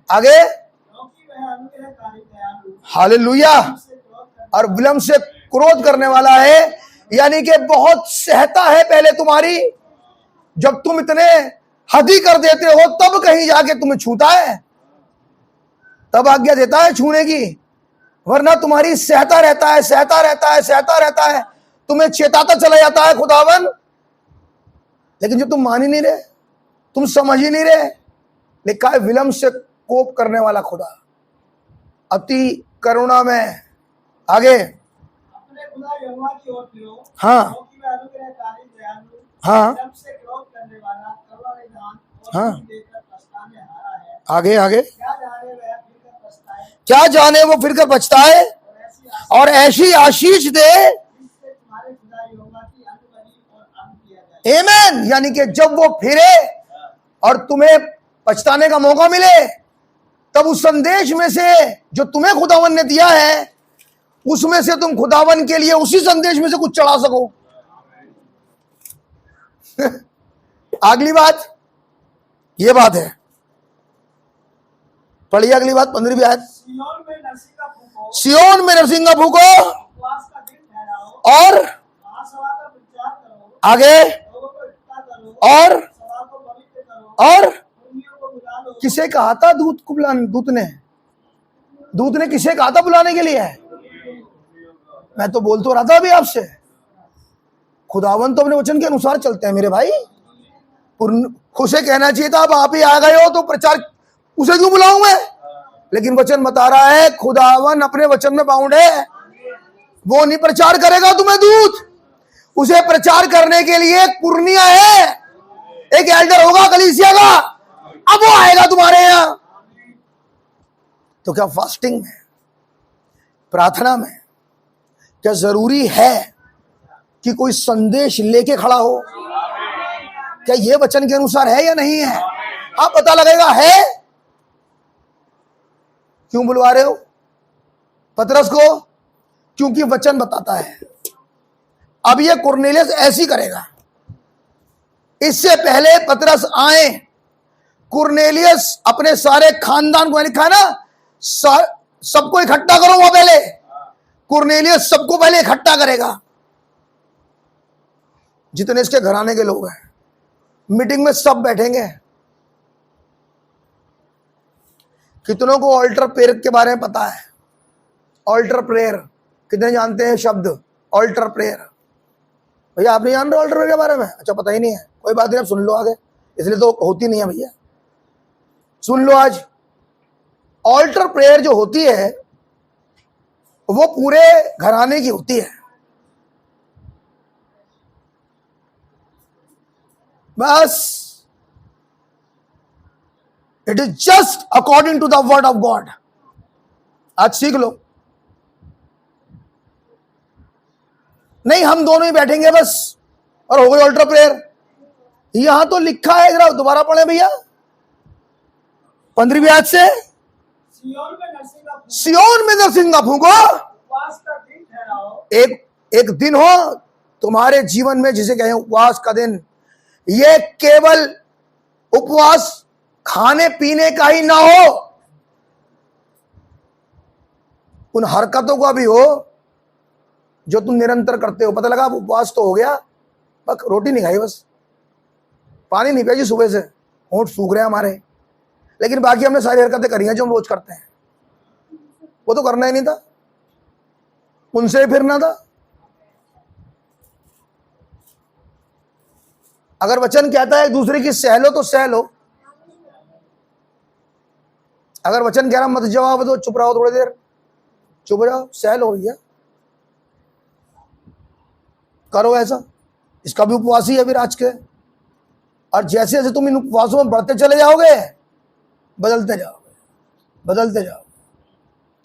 आगे, क्योंकि वह अनुग्रहकारी दयालु हालेलुया, से क्रोध कर और विलंब से क्रोध करने वाला है, यानी कि बहुत सहता है पहले तुम्हारी। जब तुम इतने हदी कर देते हो तब कहीं जाके तुम्हें छूता है, तब आज्ञा देता है छूने की। वरना तुम्हारी सहता रहता है, सहता रहता है, सहता रहता है, तुम्हें चेताता चला जाता है खुदावन। लेकिन जब तुम मान ही नहीं रहे, तुम समझ ही नहीं रहे, लिखा है विलंब से कोप करने वाला खुदा, अति करुणा में। आगे, अपने खुदा यहोवा की ओर फिरो, हाँ क्योंकि वह अनुग्रहकारी, दयालु, हाँ विलंब से क्रोध करने वाला, करुणा निधान और हाँ। फल देकर पछताने हारा है। आगे आगे, क्या जाने वह फिर कर पछताए क्या जाने वो फिर कर पछताए और ऐसी आशीष और ऐसी आशीष दे। जिससे तुम्हारे खुदा यहोवा की अनुबली और आनंद किया जाए। आमेन। यानी कि जब वो फिरे और तुम्हें पछताने का मौका मिले, तब उस संदेश में से जो तुम्हें खुदावन ने दिया है, उसमें से तुम खुदावन के लिए उसी संदेश में से कुछ चढ़ा सको। अगली बात, ये बात है, पढ़िए अगली बात, 15वीं आयत। सिय्योन में नरसिंगा फूंको, सियोन में नरसिंगा फूको उपवास का दिन ठहराओ, और महासभा का प्रचार करो, आगे लोगों को इकट्ठा करो, और सभा को पवित्र करो, और उर्मियों को बुला लो। किसे कहा था दूत को बुलाने? दूत ने किसे कहा था बुलाने के लिए? मैं तो बोल तो रहा था अभी आपसे, खुदावन तो अपने वचन के अनुसार चलते हैं मेरे भाई। उसे कहना चाहिए था अब आप ही आ गए हो तो प्रचार, उसे क्यों बुलाऊं मैं? लेकिन वचन बता रहा है खुदावन अपने वचन में बाउंड है, वो नहीं प्रचार करेगा तुम्हें दूत, उसे प्रचार करने के लिए एक पुरनिया है, एक एल्डर होगा कलीसिया का, अब वो आएगा तुम्हारे यहां। तो क्या फास्टिंग में, प्रार्थना में क्या जरूरी है कि कोई संदेश लेके खड़ा हो? क्या ये वचन के अनुसार है या नहीं है? आप पता लगेगा है। क्यों बुलवा रहे हो पतरस को? क्योंकि वचन बताता है। अब ये कुरनेलियस ऐसी करेगा। इससे पहले पतरस आए, कुरनेलियस अपने सारे खानदान को, लिखा है ना, सबको इकट्ठा करो। वहां पहले कुरनेलियस सबको पहले इकट्ठा करेगा, जितने इसके घराने के लोग हैं। मीटिंग में सब बैठेंगे। कितनों को ऑल्टर प्रेयर के बारे में पता है? ऑल्टर प्रेयर कितने जानते हैं शब्द ऑल्टर प्रेयर? भैया आप नहीं जान रहे ऑल्टर प्रेयर के बारे में? अच्छा, पता ही नहीं है, कोई बात नहीं, आप सुन लो आगे, इसलिए तो होती नहीं है भैया, सुन लो आज। ऑल्टर प्रेयर जो होती है वो पूरे घराने की होती है। बस it is just according to the word of God. आज सीख लो। नहीं हम दोनों ही बैठेंगे बस और हो गई ऑल्टर प्रेयर। यहां तो लिखा है, जरा दोबारा पढ़े भैया 15वीं आयत से। सिय्योन में नरसिंगा फूंको, सियोन में नरसिंगा फूंको, उपवास का दिन ठहराओ। एक दिन हो तुम्हारे जीवन में जिसे कहें उपवास का दिन। ये केवल उपवास खाने पीने का ही ना हो, उन हरकतों का भी हो जो तुम निरंतर करते हो। पता लगा अब उपवास तो हो गया, बस रोटी नहीं खाई, बस पानी नहीं पिया जी सुबह से, होंठ सूख रहे हैं हमारे, लेकिन बाकी हमने सारी हरकतें करी हैं जो हम रोज करते हैं। वो तो करना ही नहीं था, उनसे फिरना था। अगर वचन कहता है एक दूसरे की सह लो तो सह लो। अगर वचन कह रहा मत जवाब दो, चुप रहो, थोड़ी देर चुप रहो, सह लो भैया, करो ऐसा। इसका भी उपवास ही है फिर आज के। और जैसे जैसे तुम इन उपवासों में बढ़ते चले जाओगे, बदलते जाओगे, बदलते जाओगे।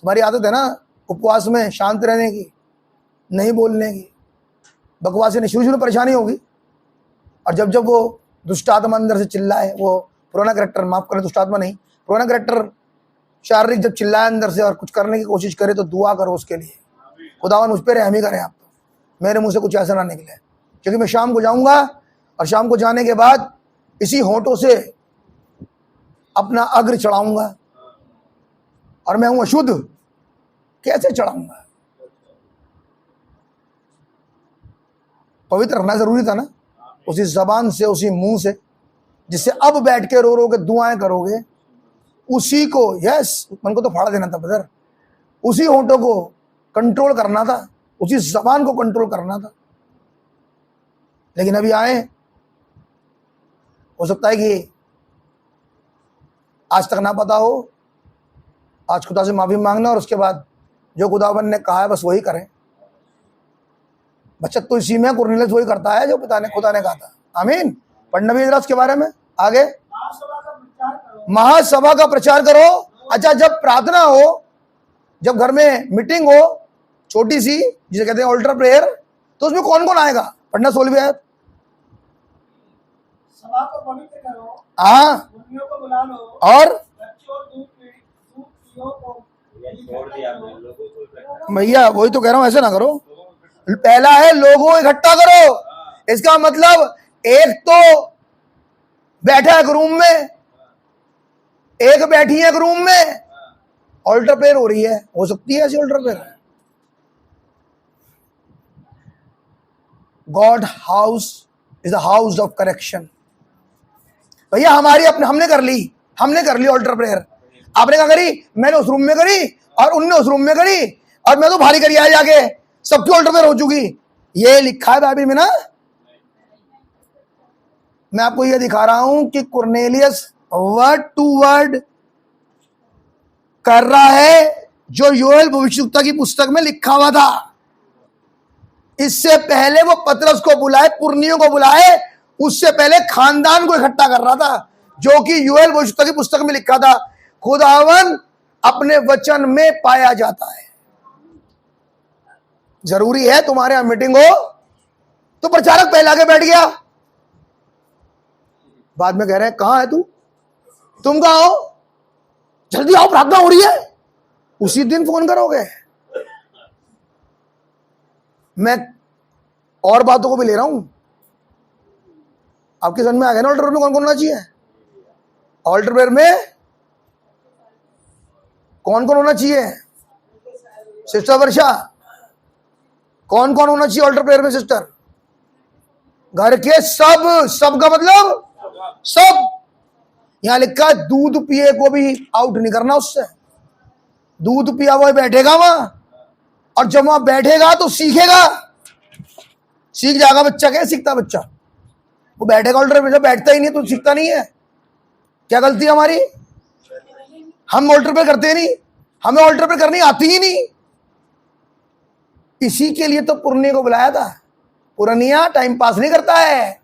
तुम्हारी आदत है ना उपवास में शांत रहने की, नहीं बोलने की, बकवासी नहीं। शुरू में परेशानी होगी, और जब जब वो दुष्ट आत्मा अंदर से चिल्लाए, वो पुराना कैरेक्टर, माफ करें दुष्ट आत्मा नहीं, पुराना कैरेक्टर शारीरिक जब चिल्लाए अंदर से और कुछ करने की कोशिश करे, तो दुआ करो उसके लिए, खुदावन उस पर रहम ही करें। आप तो मेरे मुंह से कुछ ऐसा ना निकले, क्योंकि मैं शाम को जाऊंगा और शाम को जाने के बाद इसी होंठों से अपना अग्र चढ़ाऊंगा, और मैं हूं अशुद्ध, कैसे चढ़ाऊंगा? पवित्र रहना जरूरी था ना, उसी जबान से, उसी मुंह से, जिससे अब बैठ के रो रो के दुआएं करोगे, उसी को, यस मन को तो फाड़ा देना था ब्रदर, उसी होंठों को कंट्रोल करना था, उसी जबान को कंट्रोल करना था। लेकिन अभी आए, हो सकता है कि आज तक ना पता हो, आज खुदा से माफी मांगना और उसके बाद जो खुदावन ने कहा है बस वही करें। बचत तो इसी में, कुरनेलियस वही करता है जो खुदा ने कहा था। आमीन। पढ़ना भी जरा उसके बारे में आगे। महासभा का प्रचार करो। अच्छा, जब प्रार्थना हो, जब घर में मीटिंग हो छोटी सी, जिसे कहते हैं ऑल्टर प्रेयर, तो उसमें कौन कौन आएगा? पढ़ना 16वीं आयत। सभा को पवित्र करो, हाँ, मुर्गियों को बुला लो, और बच्चों और दूध पियो को भैया वही तो कह रहा हूं, ऐसे ना करो। पहला है लोगों इकट्ठा करो। इसका मतलब एक तो बैठा एक रूम में, एक बैठी है एक रूम में, ऑल्टर प्रेयर हो रही है। हो सकती है ऐसी altar prayer? God house is the house of correction. भैया हमारी अपने हमने कर ली ऑल्टर प्रेयर। आपने क्या करी? मैंने उस रूम में करी और उनने उस रूम में करी और मैं तो भारी करी आए जाके, सबकी ऑल्टर प्रेयर हो चुकी। ये लिखा है बाइबल में ना। मैं आपको ये दिखा रहा हूं कि कुरनेलियस वर्ड टू वर्ड कर रहा है जो योएल भविष्यवक्ता की पुस्तक में लिखा हुआ था। इससे पहले वो पतरस को बुलाए, पुरनियों को बुलाए, उससे पहले खानदान को इकट्ठा कर रहा था, जो कि योएल भविष्यवक्ता की पुस्तक में लिखा था। खुदावन अपने वचन में पाया जाता है। जरूरी है तुम्हारे यहां मीटिंग हो तो प्रचारक पहले आके बैठ गया, बाद में कह रहे हैं कहां है तू, तुम कहां हो, जल्दी आओ प्रार्थना हो रही है, उसी दिन फोन करोगे। मैं और बातों को भी ले रहा हूं। आपके समझ में आ गया ना ऑल्टर में कौन कौन होना चाहिए? ऑल्टर प्रेयर में कौन कौन होना चाहिए? सिस्टर वर्षा, कौन कौन होना चाहिए ऑल्टर प्रेयर में? सिस्टर, घर के सब का मतलब सब। यहां लिखा है दूध पिए को भी आउट नहीं करना उससे। दूध पिया हुआ बैठेगा वहां, और जब वहां बैठेगा तो सीखेगा, सीख जाएगा बच्चा। क्या सीखता बच्चा? वो बैठेगा ऑल्टर में, जब बैठता ही नहीं तो सीखता नहीं है। क्या गलती है हमारी? हम ऑल्टर पे करते नहीं, हमें ऑल्टर पे करनी आती ही नहीं। इसी के लिए तो पुरनिया को बुलाया था। पुरनिया टाइम पास नहीं करता है,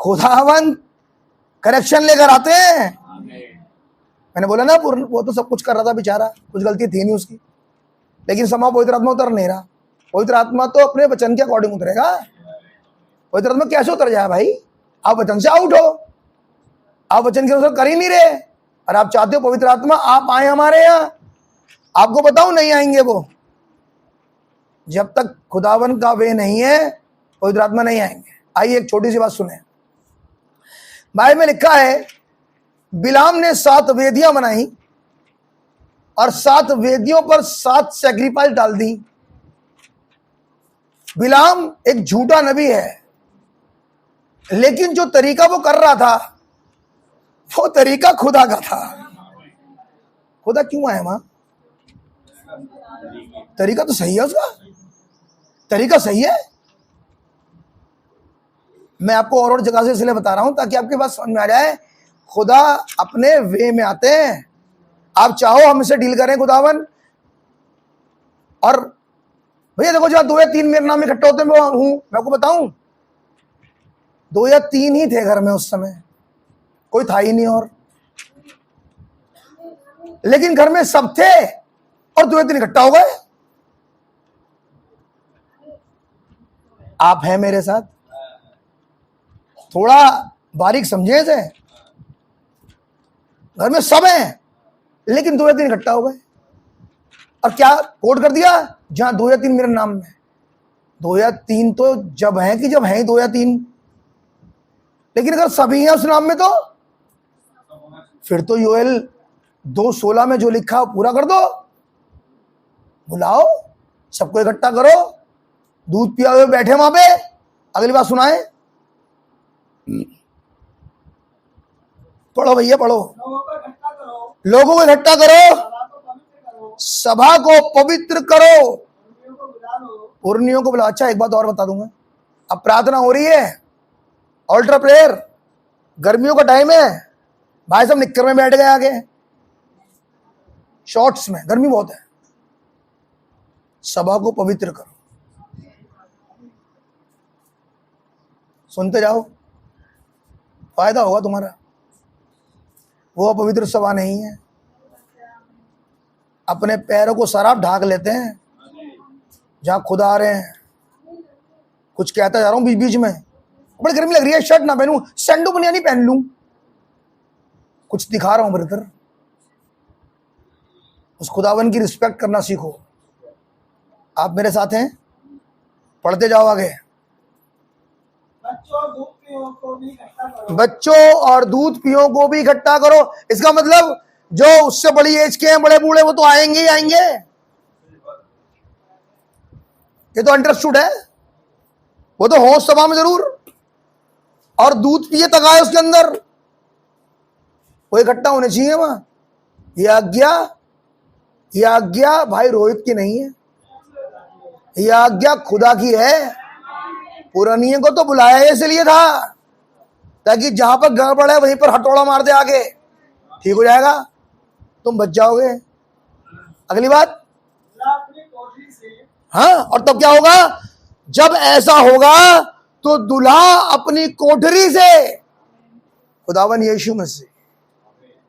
खुदावन करेक्शन लेकर आते हैं। मैंने बोला ना, वो तो सब कुछ कर रहा था बेचारा, कुछ गलती थी नहीं उसकी, लेकिन समा पवित्र आत्मा उतर नहीं रहा। पवित्र आत्मा तो अपने वचन के अकॉर्डिंग उतरेगा। पवित्र आत्मा कैसे उतर जाए भाई? आप वचन से आउट हो, आप वचन के अनुसार कर ही नहीं रहे, और आप चाहते हो पवित्र आत्मा आप आए हमारे यहाँ। आपको बताऊं नहीं आएंगे वो, जब तक खुदावन का वे नहीं है पवित्र आत्मा नहीं आएंगे। आइए एक छोटी सी बात सुने। बाइबल में लिखा है बिलाम ने 7 वेदियां बनाई और 7 वेदियों पर 7 सैक्रिफाइस डाल दी। बिलाम एक झूठा नबी है, लेकिन जो तरीका वो कर रहा था वो तरीका खुदा का था। खुदा क्यों आया वहां? तरीका तो सही है उसका, तरीका सही है। मैं आपको और जगह से इसलिए बता रहा हूं ताकि आपके पास समझ में आ जाए, खुदा अपने वे में आते हैं। आप चाहो हमसे डील करें खुदावन, और भैया देखो जहां 2 या 3 मेरे नाम इकट्ठा होते मैं हूं। मैं आपको बताऊं, 2 या 3 ही थे घर में उस समय, कोई था ही नहीं और, लेकिन घर में सब थे और 2 या 3 इकट्ठा हो गए। आप हैं मेरे साथ? थोड़ा बारीक समझे इसे। घर में सब हैं लेकिन 2 या 3 इकट्ठा हो गए, और क्या कोड कर दिया? जहां 2 या 3 मेरे नाम में। 2 या 3 तो जब हैं कि जब हैं 2 या 3, लेकिन अगर सभी हैं उस नाम में तो फिर तो योएल 2:16 में जो लिखा पूरा कर दो। बुलाओ, सबको इकट्ठा करो, दूध पिया हुए बैठे वहां पे। अगली बात सुनाए, पढ़ो भैया पढ़ो। लोगों को इकट्ठा करो, लोगों को इकट्ठा करो, सभा को पवित्र करो, सभा को पवित्र करो, पुरनियों को बुला लो। पुरनियों को बुला। अच्छा, एक बात और बता दूंगा, अब प्रार्थना हो रही है, ऑल्टर प्रेयर, गर्मियों का टाइम है, भाई साहब निक्कर में बैठ गए आगे, शॉर्ट्स में, गर्मी बहुत है। सभा को पवित्र करो, सुनते जाओ, फायदा होगा तुम्हारा। वो पवित्र सभा नहीं है, अपने पैरों को शराब ढाक लेते हैं जहां खुद आ रहे हैं। कुछ कहता जा रहा हूं बीच बीच में, बड़ी गर्मी लग रही है, शर्ट ना पहनूं, सैंडो बनियानी पहन लूं, कुछ दिखा रहा हूं ब्रदर। उस खुदावन की रिस्पेक्ट करना सीखो। आप मेरे साथ हैं, पढ़ते जाओ आगे। बच्चों दूध पियो को भी इकट्ठा करो। बच्चों और दूध पियो को भी इकट्ठा करो। इसका मतलब जो उससे बड़ी एज के हैं, बड़े बूढ़े, वो तो आएंगे ही आएंगे, ये तो अंडरस्टूड है। वो तो हो सभा में जरूर, और दूध पिए तक आए उसके अंदर, वो इकट्ठा होने चाहिए वहां। ये आज्ञा भाई रोहित की नहीं है, ये आज्ञा खुदा की है। पुरानियों को तो बुलाया इसलिए था ताकि जहां पर गड़बड़ है वहीं पर हथौड़ा मार दे, आगे ठीक हो जाएगा, तुम बच जाओगे। अगली बात, दूल्हा अपनी कोठरी से। हाँ, और तब क्या होगा? जब ऐसा होगा तो दूल्हा अपनी कोठरी से, खुदावन यीशु मसीह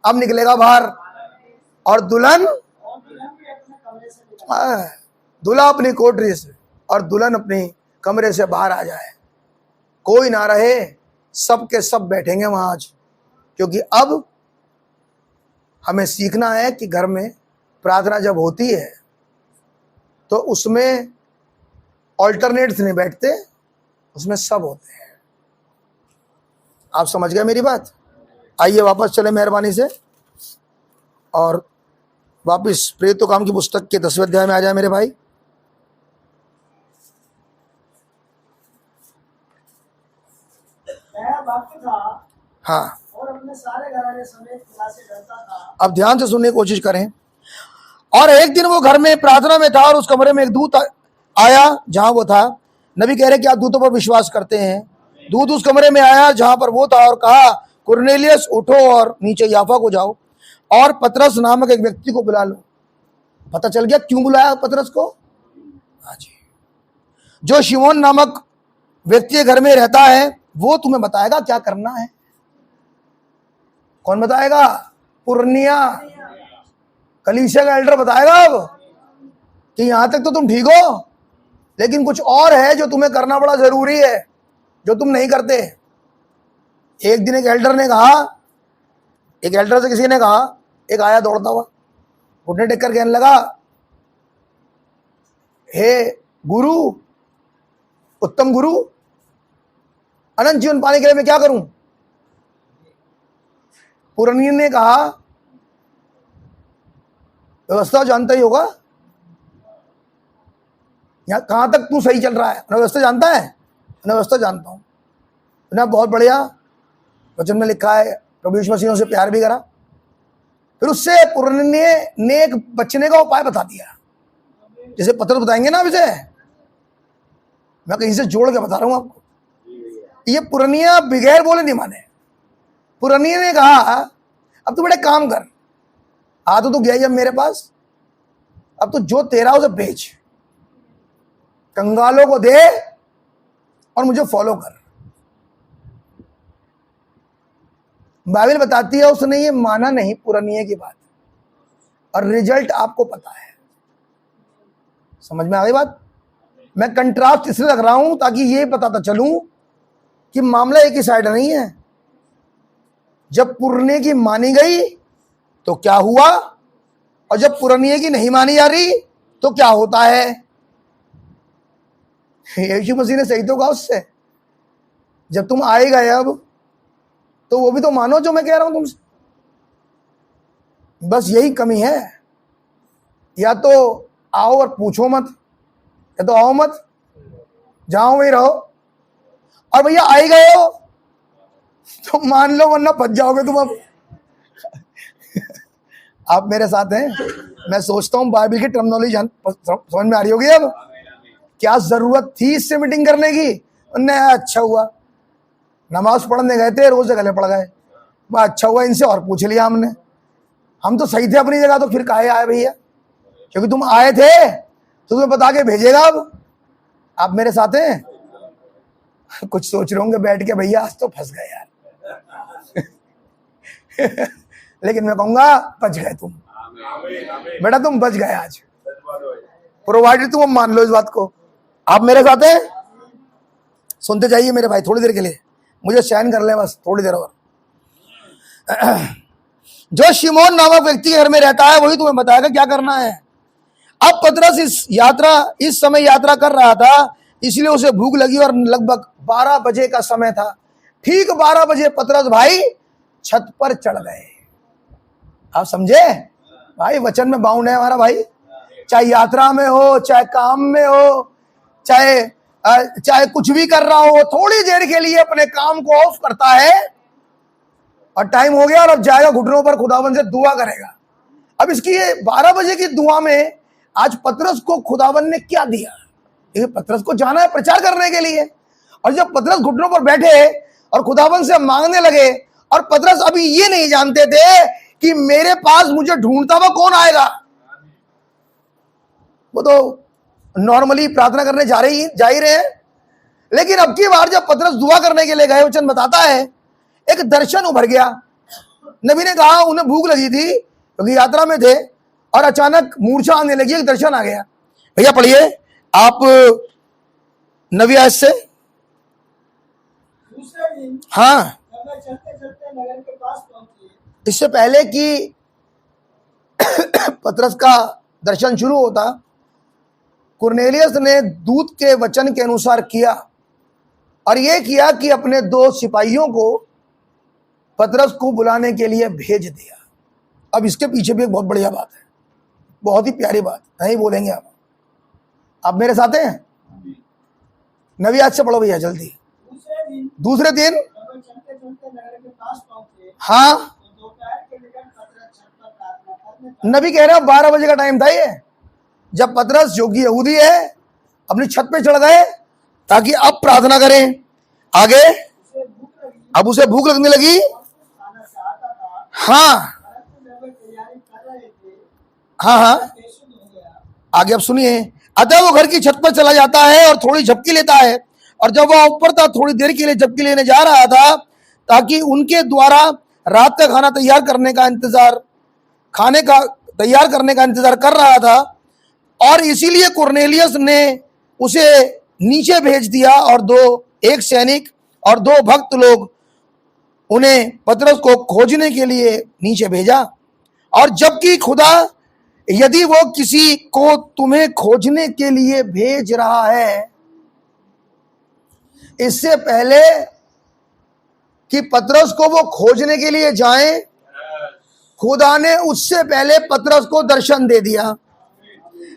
अब निकलेगा बाहर, और दुल्हन, और दुल्हन भी अपने कमरे से निकले। दूल्हा अपनी कोठरी से और दुल्हन अपनी कमरे से बाहर आ जाए। कोई ना रहे, सब के सब बैठेंगे वहां आज, क्योंकि अब हमें सीखना है कि घर में प्रार्थना जब होती है तो उसमें ऑल्टरनेट्स नहीं बैठते, उसमें सब होते हैं। आप समझ गए मेरी बात? आइए वापस चले मेहरबानी से, और वापस प्रेरितों काम की पुस्तक के 10वें अध्याय में आ जाए मेरे भाई। वह भक्त था हाँ, और अपने सारे घराने समेत खुदा से डरता था। अब ध्यान से सुनने की कोशिश करें। और एक दिन वो घर में प्रार्थना में था, और उस कमरे में एक दूत आया जहां वो था। नबी कह रहे कि आप दूतों पर विश्वास करते हैं। दूत उस कमरे में आया जहां पर वो था और कहा, कुरनेलियस उठो और नीचे याफा को जाओ और पतरस नामक एक व्यक्ति को बुला लो। पता चल गया क्यों बुलाया पतरस को? हाँ जी, जो शिमोन नामक व्यक्ति के घर में रहता है, वो तुम्हें बताएगा क्या करना है। कौन बताएगा? पुरनिया, कलीसिया का एल्डर बताएगा अब कि यहां तक तो तुम ठीक हो, लेकिन कुछ और है जो तुम्हें करना बड़ा जरूरी है, जो तुम नहीं करते। एक दिन एक एल्डर से किसी ने कहा, एक आया दौड़ता हुआ, घुटने टेक कर कहने लगा, हे गुरु, उत्तम गुरु, अनंत जीवन पाने के लिए मैं क्या करूं? पुरनिया ने कहा, व्यवस्था जानता ही होगा, यहां कहां तक तू सही चल रहा है? व्यवस्था जानता है? व्यवस्था जानता हूं ना, बहुत बढ़िया। वचन में लिखा है प्रभु यीशु मसीह से प्यार भी करा। फिर उससे पुरनिया ने एक बचने का उपाय बता दिया, जैसे पतरस बताएंगे ना। इसे मैं कहीं से जोड़ के बता रहा हूं आपको। ये पुरनिया बगैर बोले नहीं माने। पुरनिया ने कहा, अब तू बड़े काम कर, आ तो तू गया ही अब मेरे पास, अब तो जो तेरा उसे बेच, कंगालों को दे और मुझे फॉलो कर। बाइबल बताती है उसने ये माना नहीं पुरनिया की बात, और रिजल्ट आपको पता है। समझ में आ गई बात? मैं कंट्रास्ट इसलिए रख रहा हूं ताकि ये बताता चलूं कि मामला एक ही साइड नहीं है। जब पुरनिया की मानी गई तो क्या हुआ, और जब पुरनिया की नहीं मानी जा रही तो क्या होता है? यीशु मसीह ने सही तो कहा उससे, जब तुम आए गए अब तो वो भी तो मानो जो मैं कह रहा हूं तुमसे। बस यही कमी है, या तो आओ और पूछो मत, या तो आओ मत, जाओ वहीं रहो। और भैया आ ही गए हो तो मान लो, वरना फंस जाओगे तुम। अब आप मेरे साथ हैं? मैं सोचता हूँ बाइबल की टर्मिनोलॉजी समझ में आ रही होगी अब। क्या जरूरत थी इससे मीटिंग करने की? नहीं, अच्छा हुआ नमाज पढ़ने गए थे, रोज गले पड़ गए, वह अच्छा हुआ इनसे और पूछ लिया हमने। हम तो सही थे अपनी जगह, तो फिर काहे आए भैया? क्योंकि तुम आए थे तो तुम्हें बता के भेजेगा। अब आप मेरे साथ हैं? कुछ सोच रहे होंगे बैठ के, भैया आज तो फंस गए यार। लेकिन मैं कहूंगा बच गए तुम, बेटा तुम बच गए आज। प्रोवाइडर तुम मान लो इस बात को। आप मेरे साथ हैं? सुनते जाइए मेरे भाई थोड़ी देर के लिए, मुझे चैन कर ले बस थोड़ी देर और। जो शिमोन नामक व्यक्ति के घर में रहता है वही तुम्हें बताएगा क्या करना है। अब पतरस इस समय यात्रा कर रहा था, इसलिए उसे भूख लगी और लगभग 12 बजे का समय था। ठीक 12 बजे पतरस भाई छत पर चढ़ गए। आप समझे भाई, वचन में बाउंड है हमारा भाई। चाहे यात्रा में हो, चाहे काम में हो, चाहे कुछ भी कर रहा हो, थोड़ी देर के लिए अपने काम को ऑफ करता है और टाइम हो गया और अब जाएगा घुटनों पर खुदावन से दुआ करेगा। अब इसकी ये 12 बजे की दुआ में आज पतरस को खुदावन ने क्या दिया? पतरस को जाना है प्रचार करने के लिए, और जब पतरस घुटनों पर बैठे और खुदावन से मांगने लगे, और पतरस अभी ये नहीं जानते थे कि मेरे पास मुझे ढूंढता हुआ कौन आएगा। वो तो नॉर्मली प्रार्थना करने जा ही रहे हैं, लेकिन अब की बार जब पतरस दुआ करने के लिए गए, वचन बताता है एक दर्शन उभर गया। नबी ने कहा उन्हें भूख लगी थी क्योंकि यात्रा में थे, और अचानक मूर्छा आने लगी, एक दर्शन आ गया। भैया पढ़िए आप 9वीं आयत से। दूसरे दिन हाँ, जब वे चलते चलते नगर के पास पहुंचे, इससे पहले कि पतरस का दर्शन शुरू होता, कुरनेलियस ने दूत के वचन के अनुसार किया, और यह किया कि अपने 2 सिपाहियों को पतरस को बुलाने के लिए भेज दिया। अब इसके पीछे भी एक बहुत बढ़िया बात है, बहुत ही प्यारी बात, नहीं बोलेंगे आप मेरे साथ हैं? 9वीं आयत से पढ़ो भैया जल्दी। दूसरे दिन जब वे चलते चलते नगर के पास पहुंचे, हाँ, तो दोपहर के निकट पतरस छत पर प्रार्थना करने लगा। नबी कह रहे हैं 12 बजे का टाइम था ये, जब पतरस जो कि यहूदी है अपनी छत पे चढ़ गए ताकि अब प्रार्थना करें। आगे, उसे भूख लगी, अब उसे भूख लगने लगी। खाना चाहता था, हाँ परंतु जब वे तैयारी कर रहे थे, हाँ, बेसुध हो गया। आगे अब सुनिए। अतः वो घर की छत पर चला जाता है और थोड़ी झपकी लेता है, और जब वह ऊपर था थोड़ी देर के लिए झपकी लेने जा रहा था ताकि उनके द्वारा रात का खाना तैयार करने का इंतजार कर रहा था, और इसीलिए कुरनेलियस ने उसे नीचे भेज दिया, और एक सैनिक और 2 भक्त लोग उन्हें पतरस को खोजने के लिए नीचे भेजा। और जबकि खुदा यदि वो किसी को तुम्हें खोजने के लिए भेज रहा है, इससे पहले कि पतरस को वो खोजने के लिए जाएं, खुदा ने उससे पहले पतरस को दर्शन दे दिया।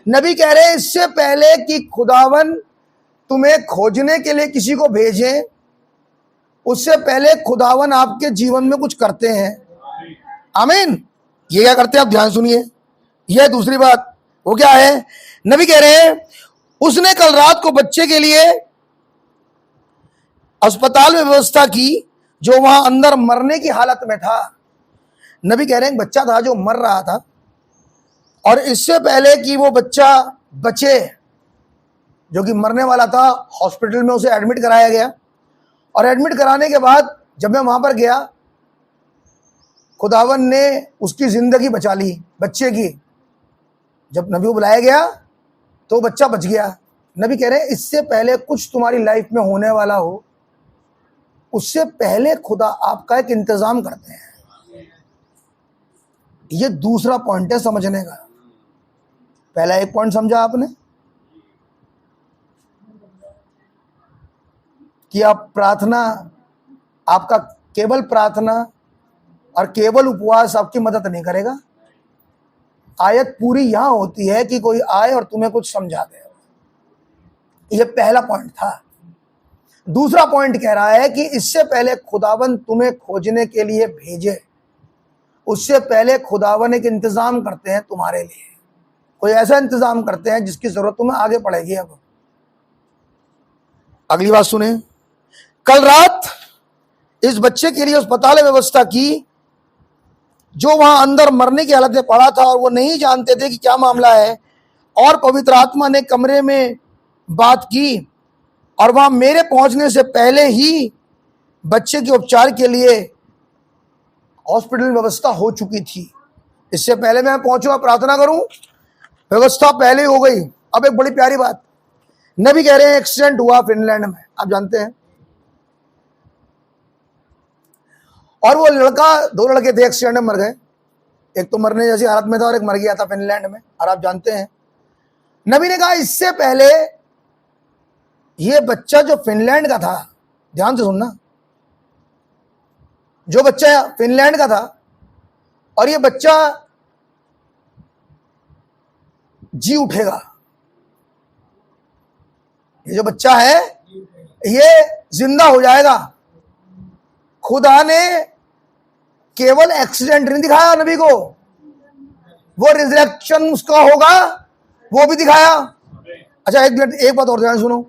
नबी कह रहे हैं इससे पहले कि खुदावन तुम्हें खोजने के लिए किसी को भेजे, उससे पहले खुदावन आपके जीवन में कुछ करते हैं। आमीन। ये क्या करते हैं आप ध्यान सुनिए। यह दूसरी बात, वो क्या है? नबी कह रहे हैं उसने कल रात को बच्चे के लिए अस्पताल में व्यवस्था की जो वहां अंदर मरने की हालत में था। नबी कह रहे हैं बच्चा था जो मर रहा था, और इससे पहले कि वो बच्चा बचे जो कि मरने वाला था, हॉस्पिटल में उसे एडमिट कराया गया, और एडमिट कराने के बाद जब मैं वहां पर गया, खुदावन ने उसकी जिंदगी बचा ली बच्चे की। जब नबी को बुलाया गया तो बच्चा बच गया। नबी कह रहे हैं इससे पहले कुछ तुम्हारी लाइफ में होने वाला हो, उससे पहले खुदा आपका एक इंतजाम करते हैं। ये दूसरा पॉइंट है समझने का। पहला एक पॉइंट समझा आपने कि आप प्रार्थना, आपका केवल प्रार्थना और केवल उपवास आपकी मदद नहीं करेगा। आयत पूरी यहां होती है कि कोई आए और तुम्हें कुछ समझा दे। यह पहला पॉइंट था। दूसरा पॉइंट कह रहा है कि इससे पहले खुदावन तुम्हें खोजने के लिए भेजे, उससे पहले खुदावन एक इंतजाम करते हैं तुम्हारे लिए। कोई ऐसा इंतजाम करते हैं जिसकी जरूरत तुम्हें आगे पड़ेगी। अब अगली बात सुने। कल रात इस बच्चे के लिए अस्पताल में व्यवस्था की, जो वहां अंदर मरने की हालत में पड़ा था और वो नहीं जानते थे कि क्या मामला है, और पवित्र आत्मा ने कमरे में बात की और वहां मेरे पहुंचने से पहले ही बच्चे के उपचार के लिए हॉस्पिटल में व्यवस्था हो चुकी थी। इससे पहले मैं पहुंचूंगा, प्रार्थना करूं, व्यवस्था पहले हो गई। अब एक बड़ी प्यारी बात, नबी कह रहे हैं एक्सीडेंट हुआ फिनलैंड में, आप जानते हैं, और वो लड़का, 2 लड़के थे, एक्सीडेंट में मर गए। एक तो मरने जैसी हालत में था और एक मर गया था फिनलैंड में। और आप जानते हैं नबी ने कहा इससे पहले ये बच्चा जो फिनलैंड का था, ध्यान से सुनना, जो बच्चा फिनलैंड का था और ये बच्चा जी उठेगा, ये जो बच्चा है ये जिंदा हो जाएगा। खुदा ने केवल एक्सीडेंट नहीं दिखाया नबी को, वो रिजरेक्शन उसका होगा वो भी दिखाया। अच्छा एक मिनट, एक बात और ध्यान सुनो,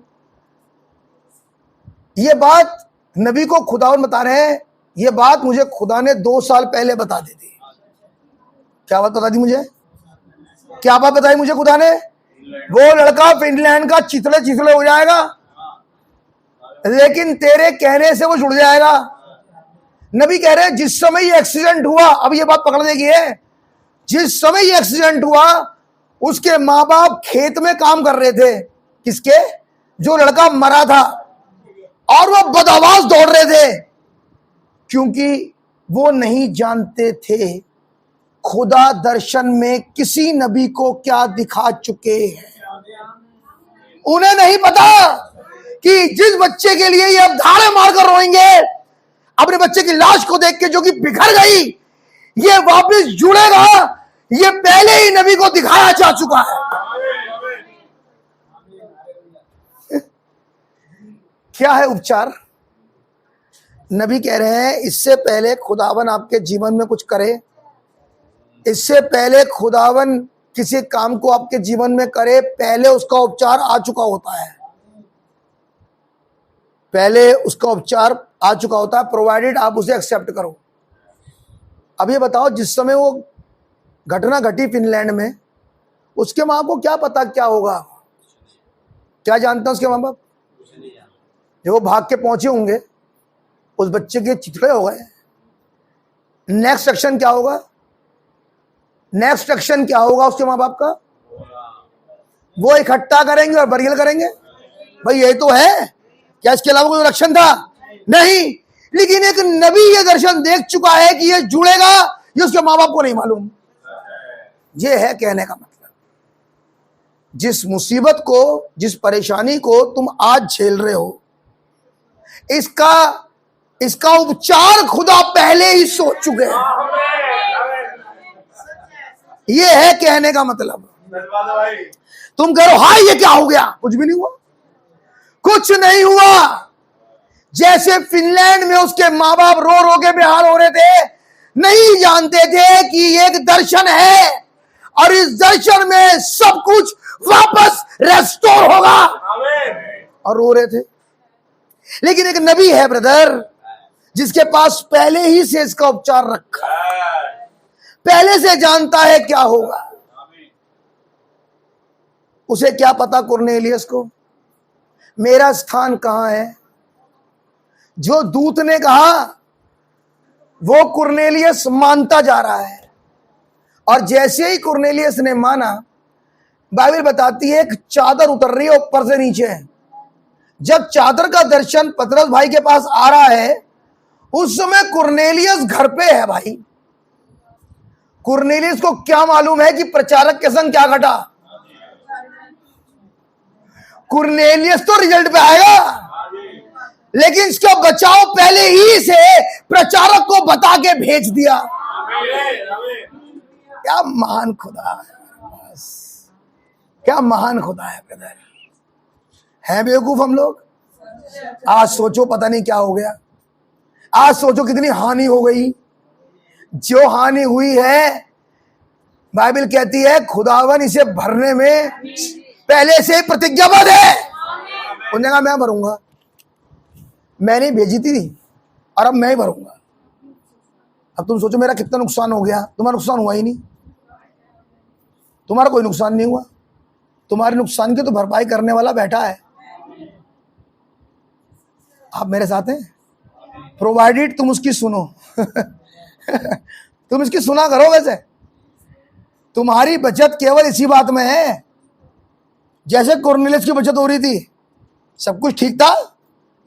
ये बात नबी को खुदावन बता रहे हैं, ये बात मुझे खुदा ने 2 साल पहले बता दी थी। क्या बात बता दी मुझे? क्या बात बताई मुझे खुदा ने? वो लड़का फिनलैंड का चिथड़े चिथड़े हो जाएगा, लेकिन तेरे कहने से वो जुड़ जाएगा। नबी कह रहे हैं जिस समय ये एक्सीडेंट हुआ, अब ये बात पकड़ लेगी है, जिस समय ये एक्सीडेंट हुआ उसके माँ बाप खेत में काम कर रहे थे, किसके? जो लड़का मरा था, और वो बदआवाज दौड़ रहे थे, क्योंकि वो नहीं जानते थे खुदा दर्शन में किसी नबी को क्या दिखा चुके हैं। उन्हें नहीं पता कि जिस बच्चे के लिए ये अब धाड़े मारकर रोएंगे, अपने बच्चे की लाश को देख के जो कि बिखर गई, ये वापस जुड़ेगा, ये पहले ही नबी को दिखाया जा चुका है। क्या है उपचार? नबी कह रहे हैं इससे पहले खुदावन आपके जीवन में कुछ करे, इससे पहले खुदावन किसी काम को आपके जीवन में करे, पहले उसका उपचार आ चुका होता है, पहले उसका उपचार आ चुका होता है, प्रोवाइडेड आप उसे एक्सेप्ट करो। अब ये बताओ, जिस समय वो घटना घटी फिनलैंड में, उसके माँ को क्या पता क्या होगा? क्या जानता है उसके माँ बाप? जब वो भाग के पहुंचे होंगे, उस बच्चे के चिथड़े हो गए, नेक्स्ट एक्शन क्या होगा? नेक्स्ट एक्शन क्या होगा उसके माँ बाप का? वो इकट्ठा करेंगे और बरियल करेंगे। भाई यही तो है, क्या इसके अलावा कोई एक्शन था? नहीं। लेकिन एक नबी ये दर्शन देख चुका है कि ये जुड़ेगा, ये उसके माँ बाप को नहीं मालूम। ये है कहने का मतलब, जिस मुसीबत को, जिस परेशानी को तुम आज झेल रहे हो, इसका उपचार खुदा पहले ही सोच चुके हैं। ये है कहने का मतलब। तुम कह रहे हो हाय ये क्या हो गया? कुछ भी नहीं हुआ, कुछ नहीं हुआ। जैसे फिनलैंड में उसके माँ बाप रो रो के बेहाल हो रहे थे, नहीं जानते थे कि एक दर्शन है और इस दर्शन में सब कुछ वापस रेस्टोर होगा, और रो रहे थे। लेकिन एक नबी है ब्रदर, जिसके पास पहले ही से इसका उपचार रखा, पहले से जानता है क्या होगा। उसे क्या पता कुरनेलियस को मेरा स्थान कहां है? जो दूत ने कहा वो कुरनेलियस मानता जा रहा है, और जैसे ही कुरनेलियस ने माना, बाइबल बताती है एक चादर उतर रही है ऊपर से नीचे। जब चादर का दर्शन पतरस भाई के पास आ रहा है, उस समय कुरनेलियस घर पे है। भाई कुरनेलियस को क्या मालूम है कि प्रचारक के संग क्या घटा? कुरनेलियस तो रिजल्ट पे आएगा, लेकिन इसका बचाव पहले ही से प्रचारक को बता के भेज दिया। क्या महान खुदा है, क्या महान खुदा है ब्रदर। हैं बेवकूफ हम लोग? आज सोचो पता नहीं क्या हो गया, आज सोचो कितनी हानि हो गई। जो हानि हुई है, बाइबल कहती है खुदावन इसे भरने में पहले से प्रतिज्ञाबद्ध है। उन्होंने कहा मैं भरूंगा, मैंने भेजी थी और अब मैं ही भरूंगा। अब तुम सोचो मेरा कितना नुकसान हो गया। तुम्हारा नुकसान हुआ ही नहीं, तुम्हारा कोई नुकसान नहीं हुआ। तुम्हारे नुकसान की तो भरपाई करने वाला बैठा है। आप मेरे साथ हैं? प्रोवाइडेड तुम उसकी सुनो तुम इसकी सुना करो। वैसे तुम्हारी बचत केवल इसी बात में है, जैसे कुरनेलियस की बचत हो रही थी, सब कुछ ठीक था,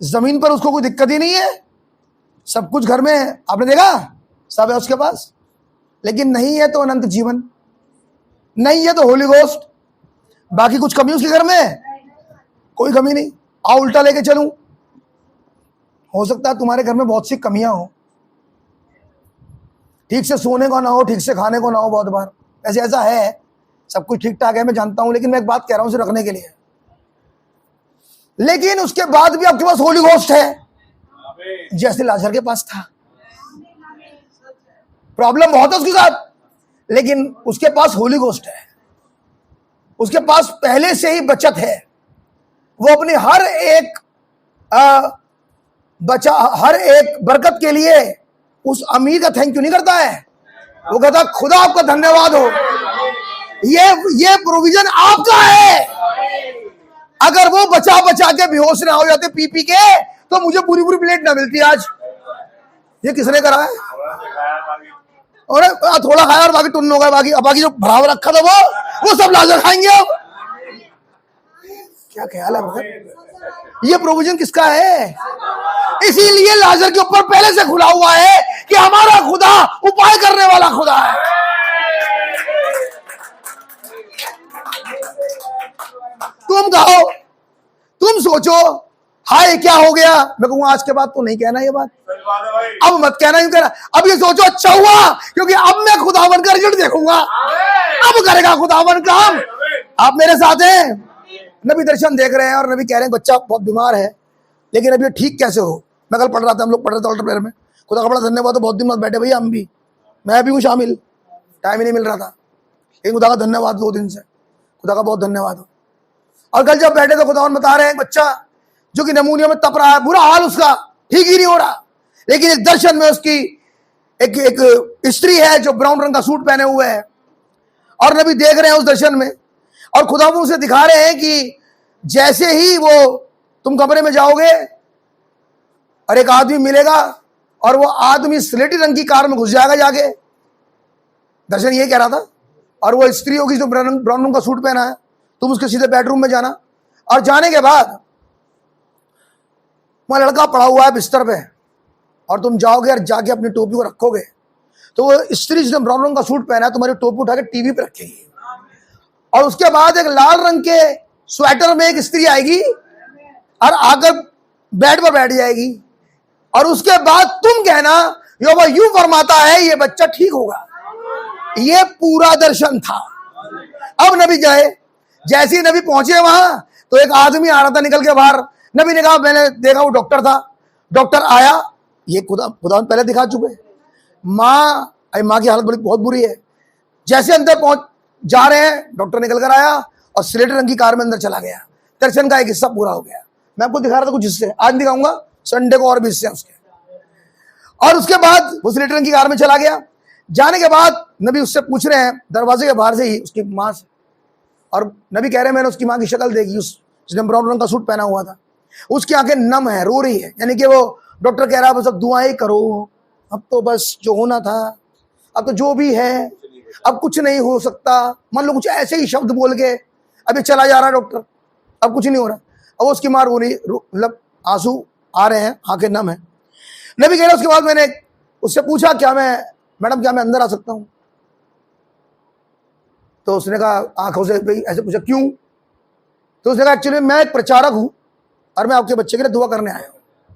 जमीन पर उसको कोई दिक्कत ही नहीं है, सब कुछ घर में आपने देखा सब है उसके पास, लेकिन नहीं है तो अनंत जीवन, नहीं है तो होली गोस्ट। बाकी कुछ कमी उसके घर में? कोई कमी नहीं। आओ उल्टा लेके चलूं, हो सकता है तुम्हारे घर में बहुत सी कमियां हो, ठीक से सोने को ना हो, ठीक से खाने को ना हो, बहुत बार ऐसे ऐसा है। सब कुछ ठीक ठाक है मैं जानता हूं, लेकिन मैं एक बात कह रहा हूं उसे रखने के लिए। लेकिन उसके बाद भी आपके पास होली गोस्ट है, जैसे लाजर के पास था। प्रॉब्लम बहुत है उसके साथ, लेकिन उसके पास होली गोस्ट है, उसके पास पहले से ही बचत है। वो अपनी हर एक बरकत के लिए उस अमीर का थैंक यू नहीं करता है, वो कहता खुदा आपका धन्यवाद हो, ये प्रोविजन आपका है। अगर वो बचा बचा के बेहोश ना हो जाते पी पी के, तो मुझे पूरी पूरी प्लेट ना मिलती आज। ये किसने करा है? और थोड़ा खाया और बाकी टुन्न हो गया, बाकी जो भराव रखा था वो सब लाजर खाएंगे। अब क्या ख्याल है भगत? ये प्रोविजन किसका है? इसीलिए लाजर के ऊपर पहले से खुला हुआ है कि हमारा खुदा उपाय करने वाला खुदा है। तुम कहो, तुम सोचो हाय क्या हो गया, मैं कहूंगा आज के बाद तो नहीं कहना ये बात, अब मत कहना, यूं कहना अब ये सोचो अच्छा हुआ, क्योंकि अब मैं खुदावन का रिजल्ट देखूंगा, अब करेगा खुदावन काम। आप मेरे साथ हैं? नबी दर्शन देख रहे हैं और नबी कह रहे हैं बच्चा बहुत बीमार है, लेकिन अब ये ठीक कैसे हो? मैं कल पढ़ रहा था, हम लोग पढ़ रहे थे अल्टर प्रेयर में, खुदा का बड़ा धन्यवाद हो, बहुत दिन बाद बैठे भैया हम भी, मैं भी हूँ शामिल, टाइम ही नहीं मिल रहा था, लेकिन खुदा का धन्यवाद 2 दिन से, खुदा का बहुत धन्यवाद हो। और कल जब बैठे तो खुदावन बता रहे हैं बच्चा जो कि नमूनिया में तप रहा है, बुरा हाल उसका, ठीक ही नहीं हो रहा, लेकिन एक दर्शन में उसकी एक स्त्री है जो ब्राउन रंग का सूट पहने हुए है, और नबी देख रहे हैं उस दर्शन में, और खुदा उसे दिखा रहे हैं कि जैसे ही वो तुम कमरे में जाओगे और एक आदमी मिलेगा और वो आदमी स्लेटी रंग की कार में घुस जाएगा जाके, दर्शन ये कह रहा था, और वो स्त्री होगी जो ब्राउन रंग का सूट पहना है, तुम उसके सीधे बेडरूम में जाना, और जाने के बाद वहां लड़का पड़ा हुआ है बिस्तर पे, और तुम जाओगे और जाके अपनी टोपी को रखोगे, तो वो स्त्री जिसने ब्राउन रंग का सूट पहना है तुम्हारी टोपी उठा के टीवी पे रखेगी, और उसके बाद एक लाल रंग के स्वेटर में एक स्त्री आएगी और आकर बेड पर बैठ जाएगी, और उसके बाद तुम कहना यहोवा यूं फरमाता है ये बच्चा ठीक होगा। ये पूरा दर्शन था। अब नबी जाए, जैसे ही नबी पहुंचे वहां तो एक आदमी आ रहा था निकल के बाहर, नबी ने कहा मैंने देखा वो डॉक्टर था, डॉक्टर आया, ये खुदा पहले दिखा चुके, माँ की हालत बहुत बुरी है, जैसे अंदर पहुंच जा रहे हैं डॉक्टर निकल कर आया और स्लेटी रंग की कार में अंदर चला गया। दर्शन का एक हिस्सा पूरा हो गया। मैं आपको दिखा रहा था कुछ हिस्से, आज दिखाऊंगा, संडे को और भी हिस्से उसके। और उसके बाद वो स्लेटी रंग की कार में चला गया। जाने के बाद नबी उससे पूछ रहे हैं दरवाजे के बाहर से ही उसकी माँ से, और नबी कह रहे हैं मैंने उसकी माँ की शक्ल देखी, उस जिसने ब्राउन रंग का सूट पहना हुआ था, उसकी आंखें नम है, रो रही है, यानी कि वो डॉक्टर कह रहा है बस अब दुआएं करो, अब तो बस जो होना था, अब तो जो भी है, अब कुछ नहीं हो सकता, मान लो कुछ ऐसे ही शब्द बोल के अभी चला जा रहा डॉक्टर, अब कुछ नहीं हो रहा। अब उसकी माँ रो रही, मतलब आंसू आ रहे हैं, आंखें नम है। नबी कह रहे उसके बाद मैंने उससे पूछा क्या मैडम क्या मैं अंदर आ सकता हूं? तो उसने कहा आंखों से ऐसे पूछा क्यों? तो उसने कहा एक्चुअली मैं एक प्रचारक हूं और मैं आपके बच्चे के लिए दुआ करने आया हूं।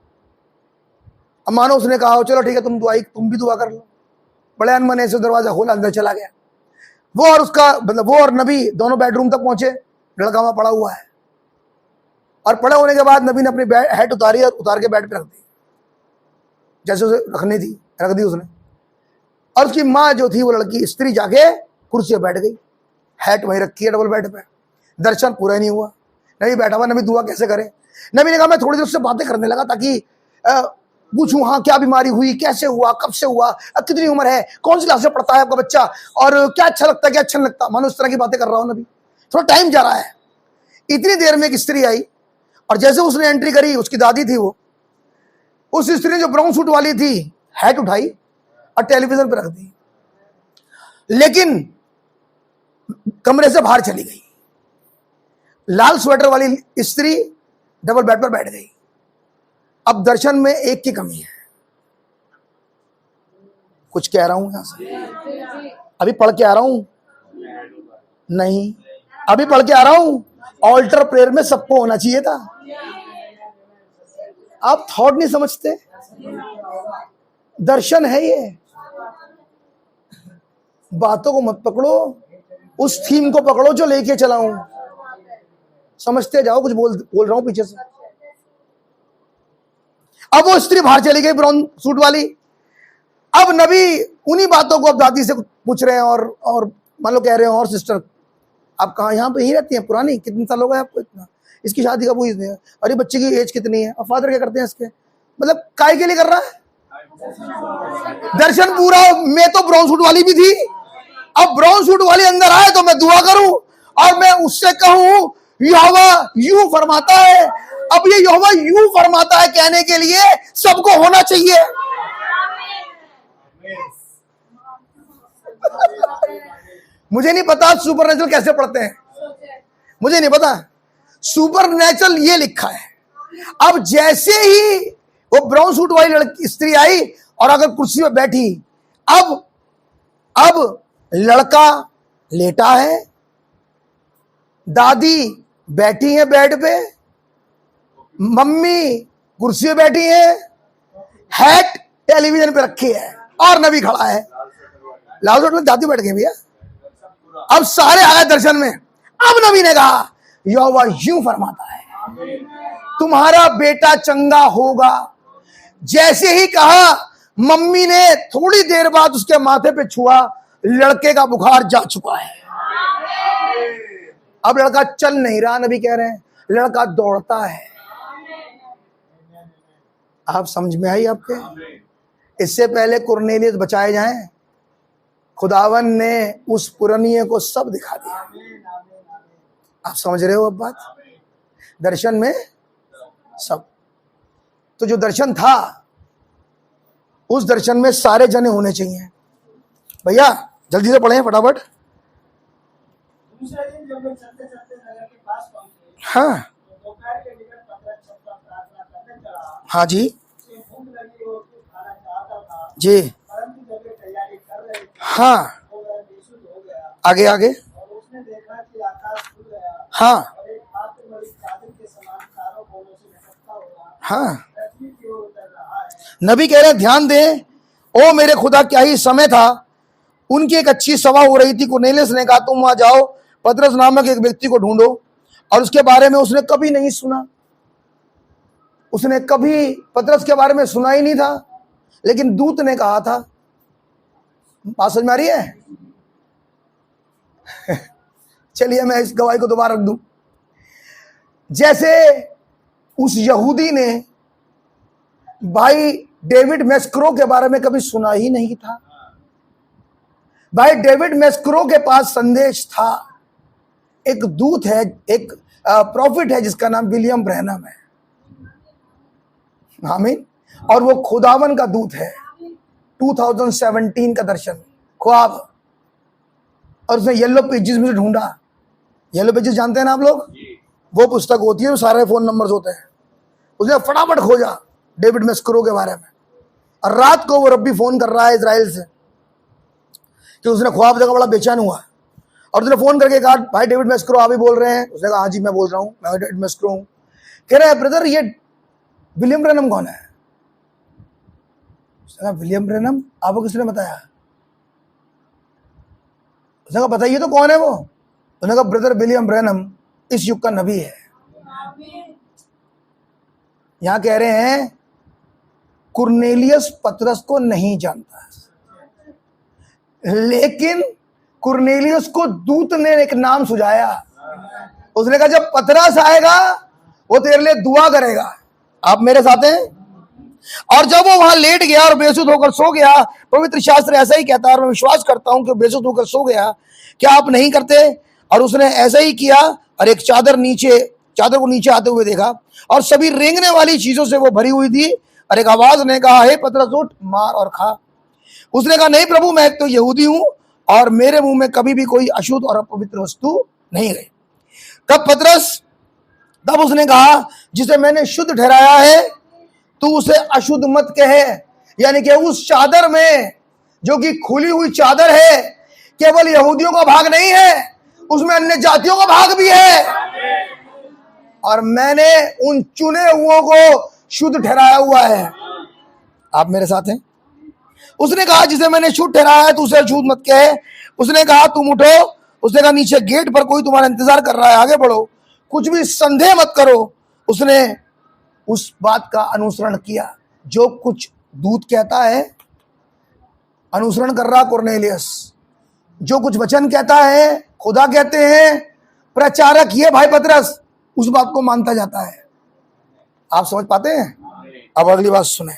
अब मानो उसने कहा चलो ठीक है तुम भी दुआ कर लो। बड़े अनमने से दरवाजा खोला, अंदर चला गया। वो और उसका मतलब वो और नबी दोनों बेडरूम तक पहुंचे, लड़का वहां पड़ा हुआ है, और पड़े होने के बाद नबी ने अपनी हैट उतारी और उतार के बेड पे रख दी, जैसे उसे रखनी थी रख दी उसने। और उसकी माँ जो थी वो लड़की स्त्री जाके कुर्सी पर बैठ गई, हैट वहीं रखी है डबल बेड पे। दर्शन पूरा नहीं हुआ। नबी बैठा हुआ, नबी दुआ कैसे करे। नबी ने कहा मैं थोड़ी देर उससे बातें करने लगा ताकि पूछूं हाँ क्या बीमारी हुई, कैसे हुआ, कब से हुआ, कितनी उम्र है, कौन सी क्लास में पढ़ता है आपका बच्चा, और क्या अच्छा लगता है क्या अच्छा नहीं लगता। मानो उस तरह की बातें कर रहा हूं नबी। थोड़ा टाइम जा रहा है। इतनी देर में एक स्त्री आई और जैसे उसने एंट्री करी, उसकी दादी थी वो, उस स्त्री ने जो ब्राउन सूट वाली थी हैट उठाई और टेलीविजन पर रख दी, लेकिन कमरे से बाहर चली गई। लाल स्वेटर वाली स्त्री डबल बेड पर बैठ गई। अब दर्शन में एक की कमी है। कुछ कह रहा हूं यहां से, अभी पढ़ के आ रहा हूं, नहीं अभी पढ़ के आ रहा हूं। ऑल्टर प्रेयर में सबको होना चाहिए था। आप थॉट नहीं समझते। दर्शन है ये, बातों को मत पकड़ो, उस थीम को पकड़ो जो लेके चला हूं। समझते जाओ, कुछ बोल रहा हूं पीछे से। अब वो स्त्री बाहर चली गई ब्राउन सूट वाली। अब नबी उन्हीं बातों को अब दादी से पूछ रहे हैं और मान लो कह रहे हैं और सिस्टर आप कहाँ, यहाँ पे ही रहती हैं, पुरानी, कितने साल हो गए आपको, इतना, इसकी शादी कब हुई, अरे बच्चे की एज कितनी है, और फादर क्या करते हैं इसके, मतलब काय के लिए कर रहा है। दर्शन पूरा मैं तो ब्राउन सूट वाली भी थी, अब ब्राउन सूट वाली अंदर आए तो मैं दुआ करूं और मैं उससे कहूं यहोवा यूं फरमाता है। अब ये यहोवा यूं फरमाता है कहने के लिए सबको होना चाहिए। मुझे नहीं पता सुपरनेचुरल कैसे पढ़ते हैं, मुझे नहीं पता। सुपरनेचुरल ये लिखा है। अब जैसे ही वो ब्राउन सूट वाली लड़की स्त्री आई और अगर कुर्सी पर बैठी, अब लड़का लेटा है, दादी बैठी है बेड पे, मम्मी कुर्सी पे बैठी है, हैट टेलीविजन पे रखी है और नबी खड़ा है। लाल सूट में दादी बैठ गई भैया। अब सारे आ गए दर्शन में। अब नबी ने कहा यहोवा यूं फरमाता है तुम्हारा बेटा चंगा होगा। जैसे ही कहा, मम्मी ने थोड़ी देर बाद उसके माथे पे छुआ, लड़के का बुखार जा चुका है। अब लड़का चल नहीं रहा, नबी कह रहे हैं लड़का दौड़ता है। आप समझ में आई आपके। इससे पहले कुरनेलियस बचाए जाएं, खुदावन ने उस पुरनिये को सब दिखा दिया। आप समझ रहे हो अब बात। दर्शन में सब, तो जो दर्शन था उस दर्शन में सारे जने होने चाहिए। भैया जल्दी से पढ़ें फटाफट। दूसरे दिन जब वे चलते चलते नगर के पास पहुंचे, हाँ तो दोपहर के निकट पतरस छत पर प्रार्थना करने चला। हाँ जी उसे भूख लगी और कुछ खाना चाहता था, जी परंतु जब वे तैयारी कर रहे थे हाँ, तो वह बेसुध हो गया। आगे आगे और उसने देखा कि आकाश खुल गया हाँ और एक पात्र बड़ी चादर के समान चारों कोनों से लटकता हुआ हाँ। पृथ्वी की ओर उतर रहा है। नबी कह रहे हैं ध्यान दें, ओ मेरे खुदा क्या ही समय था। उनकी एक अच्छी सभा हो रही थी। कुरनेलियस ने कहा तुम वहां जाओ, पतरस नामक एक व्यक्ति को ढूंढो। और उसके बारे में उसने कभी नहीं सुना, उसने कभी पतरस के बारे में सुना ही नहीं था, लेकिन दूत ने कहा था। बात समझ में आ रही है। चलिए मैं इस गवाही को दोबारा रख दूं। जैसे उस यहूदी ने भाई डेविड मैस्क्रो के बारे में कभी सुना ही नहीं था। भाई डेविड मैस्क्रो के पास संदेश था। एक दूत है, एक प्रॉफिट है जिसका नाम विलियम ब्रैनम है। आमीन। और वो खुदावन का दूत है। 2017 का दर्शन, ख्वाब, और उसने येलो पेजेस में से ढूंढा। येलो पेजेस जानते हैं ना आप लोग, वो पुस्तक होती है, वो सारे फोन नंबर्स होते हैं। उसने फटाफट खोजा डेविड मैस्क्रो के बारे में, और रात को वो रब्बी फोन कर रहा है इजराइल से कि उसने ख्वाब देखा, बड़ा बेचैन हुआ। और उसने फोन करके कहा भाई डेविड मैस्क्रो आप ही बोल रहे हैं। उसने कहा हाँ जी मैं बोल रहा हूँ, मैं डेविड मैस्क्रो हूँ। कह रहे हैं ब्रदर ये विलियम ब्रैनम कौन है। उसने कहा विलियम ब्रैनम आपको किसने बताया। उसने कहा बताइए तो कौन है वो। उसने कहा ब्रदर विलियम ब्रैनम इस युग का नबी है। यहां कह रहे हैं कुरनेलियस पतरस को नहीं जानता। लेकिन कुरनेलियुस को दूत ने एक नाम सुझाया। उसने कहा जब पतरस आएगा वो तेरे लिए दुआ करेगा। आप मेरे साथ हैं? और जब वो वहां लेट गया और बेसुध होकर सो गया, पवित्र शास्त्र ऐसा ही कहता है और मैं विश्वास करता हूं कि बेसुध होकर सो गया। क्या आप नहीं करते? और उसने ऐसा ही किया और एक चादर को नीचे आते हुए देखा और सभी रेंगने वाली चीजों से वो भरी हुई थी। और एक आवाज ने कहा, हे पतरस उठ, मार और खा। उसने कहा, नहीं प्रभु, मैं तो यहूदी हूं और मेरे मुंह में कभी भी कोई अशुद्ध और अपवित्र वस्तु नहीं गई। तब उसने कहा, जिसे मैंने शुद्ध ठहराया है तू उसे अशुद्ध मत कहे। यानी कि उस चादर में, जो कि खुली हुई चादर है, केवल यहूदियों का भाग नहीं है, उसमें अन्य जातियों का भाग भी है। और मैंने उन चुने हुओं को शुद्ध ठहराया हुआ है। आप मेरे साथ हैं? उसने कहा, जिसे मैंने शुद्ध ठहराया है तो उसे अशुद्ध मत कहे। उसने कहा, तुम उठो। उसने कहा, नीचे गेट पर कोई तुम्हारा इंतजार कर रहा है, आगे बढ़ो, कुछ भी संदेह मत करो। उसने उस बात का अनुसरण किया, जो कुछ दूत कहता है अनुसरण कर रहा कुरनेलियुस। जो कुछ वचन कहता है, खुदा कहते हैं, प्रचारक ये भाई पतरस उस बात को मानता जाता है। आप समझ पाते हैं? अब अगली बात सुने।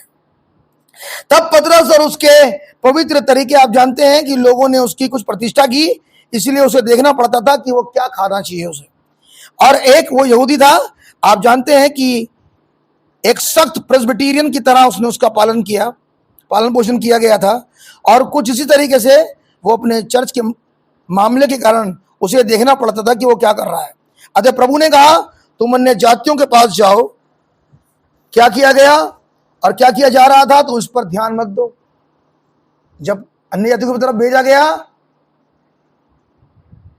तब पतरस और उसके पवित्र तरीके, आप जानते हैं कि लोगों ने उसकी कुछ प्रतिष्ठा की, इसलिए उसे देखना पड़ता था कि वो क्या खाना चाहिए उसे। और एक वो यहूदी था, आप जानते हैं कि एक सख्त प्रेस्बिटेरियन की तरह उसने उसका पालन पोषण किया गया था। और कुछ इसी तरीके से वो अपने चर्च के मामले के कारण उसे देखना पड़ता था कि वो क्या कर रहा है। अतः प्रभु ने कहा, तुम अन्य जातियों के पास जाओ। क्या किया गया और क्या किया जा रहा था, तो उस पर ध्यान मत दो। जब अन्य जातियों की तरफ भेजा गया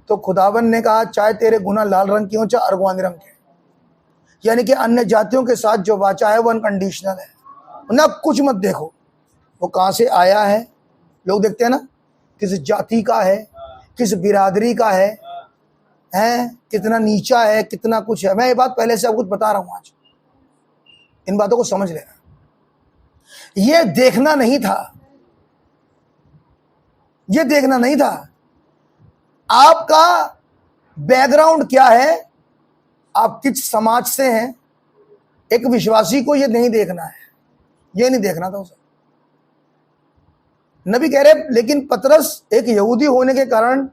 तो खुदावन ने कहा, चाहे तेरे गुना लाल रंग की हो चाहे अर्गवानी रंग के, यानी कि अन्य जातियों के साथ जो वाचा है वो अनकंडीशनल है ना। कुछ मत देखो वो कहां से आया है। लोग देखते हैं ना, किस जाति का है, किस बिरादरी का है, कितना नीचा है, कितना कुछ है। मैं ये बात पहले से आपको बता रहा हूं, आज इन बातों को समझ लेना। ये देखना नहीं था, ये देखना नहीं था। आपका बैकग्राउंड क्या है, आप किस समाज से हैं, एक विश्वासी को ये नहीं देखना है, ये नहीं देखना था उसे। नबी कह रहे, लेकिन पतरस एक यहूदी होने के कारण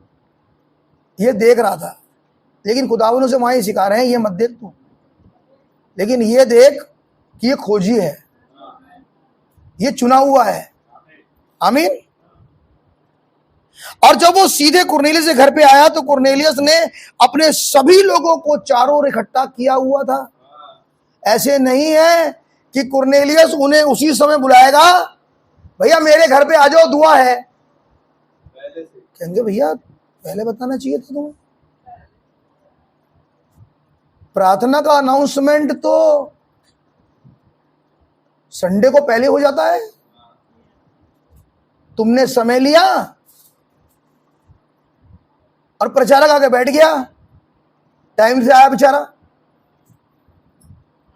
ये देख रहा था, लेकिन खुदावन उसे वहां ही सिखा रहे हैं, ये मत देख तू, लेकिन ये देख कि ये खोजी है, ये चुना हुआ है। आमीन। और जब वो सीधे कुरनेलियुस के घर पे आया तो कुरनेलियुस ने अपने सभी लोगों को चारों ओर इकट्ठा किया हुआ था। ऐसे नहीं है कि कुरनेलियुस उन्हें उसी समय बुलाएगा, भैया मेरे घर पे आ जाओ, दुआ है। कहेंगे भैया पहले बताना चाहिए था तुम्हें। प्रार्थना का अनाउंसमेंट तो संडे को पहले हो जाता है। तुमने समय लिया और प्रचारक आके बैठ गया, टाइम से आया बेचारा,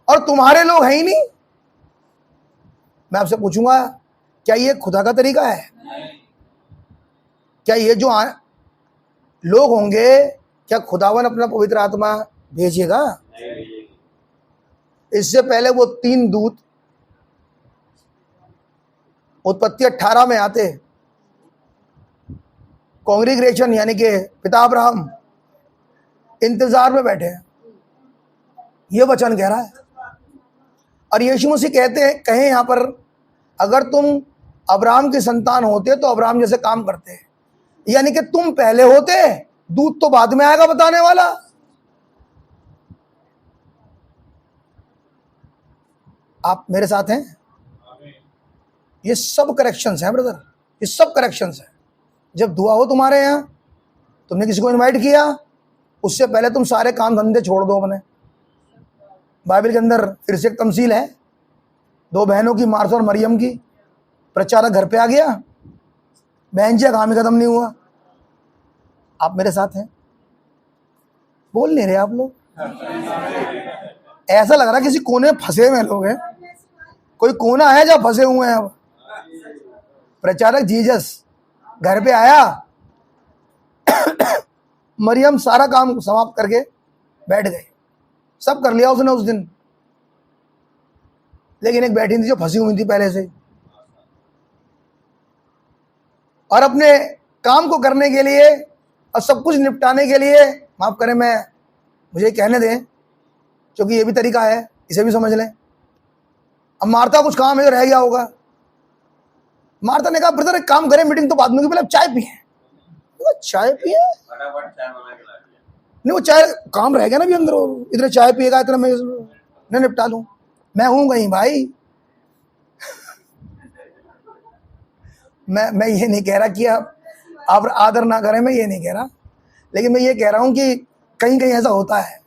और तुम्हारे लोग हैं ही नहीं। मैं आपसे पूछूंगा, क्या ये खुदा का तरीका है? क्या ये जो लोग होंगे, क्या खुदावन अपना पवित्र आत्मा भेजेगा? इससे पहले वो 3 दूत उत्पत्ति 18 में आते, कांग्रीग्रेशन यानी कि पिता अब्राहम इंतजार में बैठे हैं, ये वचन कह रहा है। और यीशु मसीह कहते हैं, कहें यहां पर, अगर तुम अब्राहम की संतान होते तो अब्राहम जैसे काम करते, यानी कि तुम पहले होते, दूत तो बाद में आएगा बताने वाला। आप मेरे साथ हैं? ये सब करेक्शंस हैं ब्रदर, ये सब करेक्शंस हैं। जब दुआ हो तुम्हारे यहाँ, तुमने किसी को इनवाइट किया, उससे पहले तुम सारे काम धंधे छोड़ दो अपने। बाइबल के अंदर फिर से एक तमसील है, 2 बहनों की, मार्था और मरियम की। प्रचारक घर पे आ गया, बहन जी काम ही खत्म नहीं हुआ। आप मेरे साथ हैं? बोल नहीं रहे आप लोग। ऐसा लग रहा है किसी कोने में फंसे हुए लोग हैं। कोई कोना है जब फंसे हुए हैं। अब प्रचारक जीसस घर पे आया, मरियम सारा काम समाप्त करके बैठ गई, सब कर लिया उसने उस दिन, लेकिन एक बैठी थी जो फंसी हुई थी पहले से, और अपने काम को करने के लिए और सब कुछ निपटाने के लिए, माफ करें मुझे कहने दें क्योंकि ये भी तरीका है, इसे भी समझ लें। अब मार्था कुछ काम है जो रह गया होगा, मार्था ने कहा ब्रदर एक काम करें, मीटिंग तो बाद में, पहले चाय पिए। चाय पिए? नहीं, वो चाय काम रह गया ना भी अंदर, इधर चाय पिएगा, इतना मैं निपटा लूं, मैं हूं कहीं भाई। मैं ये नहीं कह रहा कि आप आदर ना करें, मैं ये नहीं कह रहा, लेकिन मैं ये कह रहा हूं कि कहीं कहीं ऐसा होता है।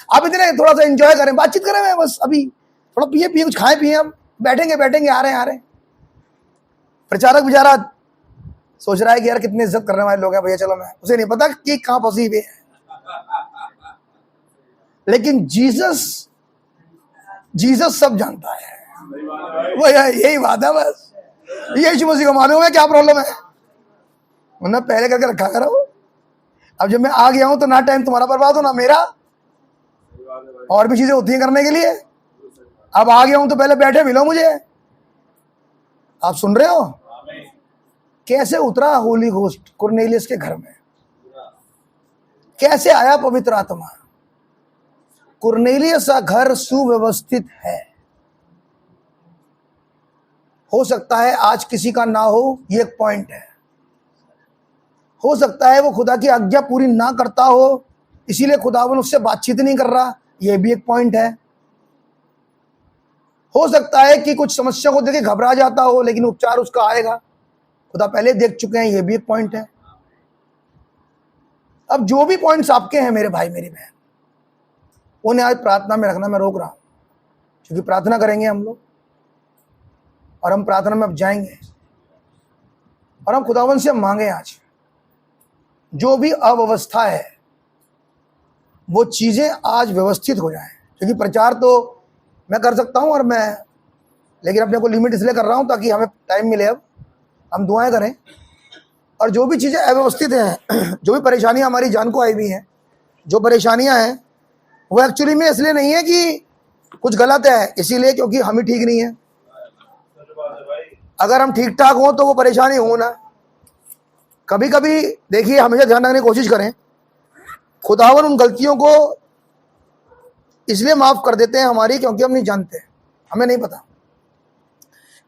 आप इतने थोड़ा सा एंजॉय करें, बातचीत करें, मैं बस अभी थोड़ा पिए कुछ खाए पिए, हम बैठेंगे आ रहे हैं। प्रचारक बेचारा सोच रहा है कि यार कितने इज्जत करने वाले लोग हैं भैया, चलो मैं, उसे नहीं पता कि कहाँ फंसी हुई है। लेकिन जीसस सब जानता है, वो यही बात है बस। यीशु मसीह को मालूम है क्या प्रॉब्लम है, वरना पहले करके रखा करो। अब जब मैं आ गया हूं तो ना टाइम तुम्हारा बर्बाद हो ना मेरा, और भी चीजें होती हैं करने के लिए। अब आ गया हूं तो पहले बैठे मिलो मुझे। आप सुन रहे हो कैसे उतरा होली घोस्ट कुरनेलियस के घर में, कैसे आया पवित्र आत्मा। कुरनेलियस का घर सुव्यवस्थित है, हो सकता है आज किसी का ना हो, ये एक पॉइंट है। हो सकता है वो खुदा की आज्ञा पूरी ना करता हो, इसीलिए खुदावन उससे बातचीत नहीं कर रहा, ये भी एक पॉइंट है। हो सकता है कि कुछ समस्या को देख घबरा जाता हो, लेकिन उपचार उसका आएगा, खुदा पहले देख चुके हैं, ये भी एक पॉइंट है। अब जो भी पॉइंट्स आपके हैं मेरे भाई मेरी बहन, उन्हें आज प्रार्थना में रखना मैं रोक रहा हूं, क्योंकि प्रार्थना करेंगे हम लोग, और हम प्रार्थना में अब जाएंगे और हम खुदावन से मांगे आज जो भी अव्यवस्था है वो चीजें आज व्यवस्थित हो जाएं। क्योंकि प्रचार तो मैं कर सकता हूं, और लेकिन अपने को लिमिट इसलिए कर रहा हूं ताकि हमें टाइम मिले। अब हम दुआएं करें, और जो भी चीजें अव्यवस्थित हैं, जो भी परेशानियां हमारी जान को आई हुई हैं, जो परेशानियां हैं वो एक्चुअली में इसलिए नहीं है कि कुछ गलत है, इसीलिए क्योंकि हम ही ठीक नहीं है। अगर हम ठीक ठाक हों तो वो परेशानी हो ना। कभी कभी देखिए, हमेशा ध्यान रखने की कोशिश करें, खुदावन उन गलतियों को इसलिए माफ कर देते हैं हमारी, क्योंकि हम नहीं जानते, हमें नहीं पता।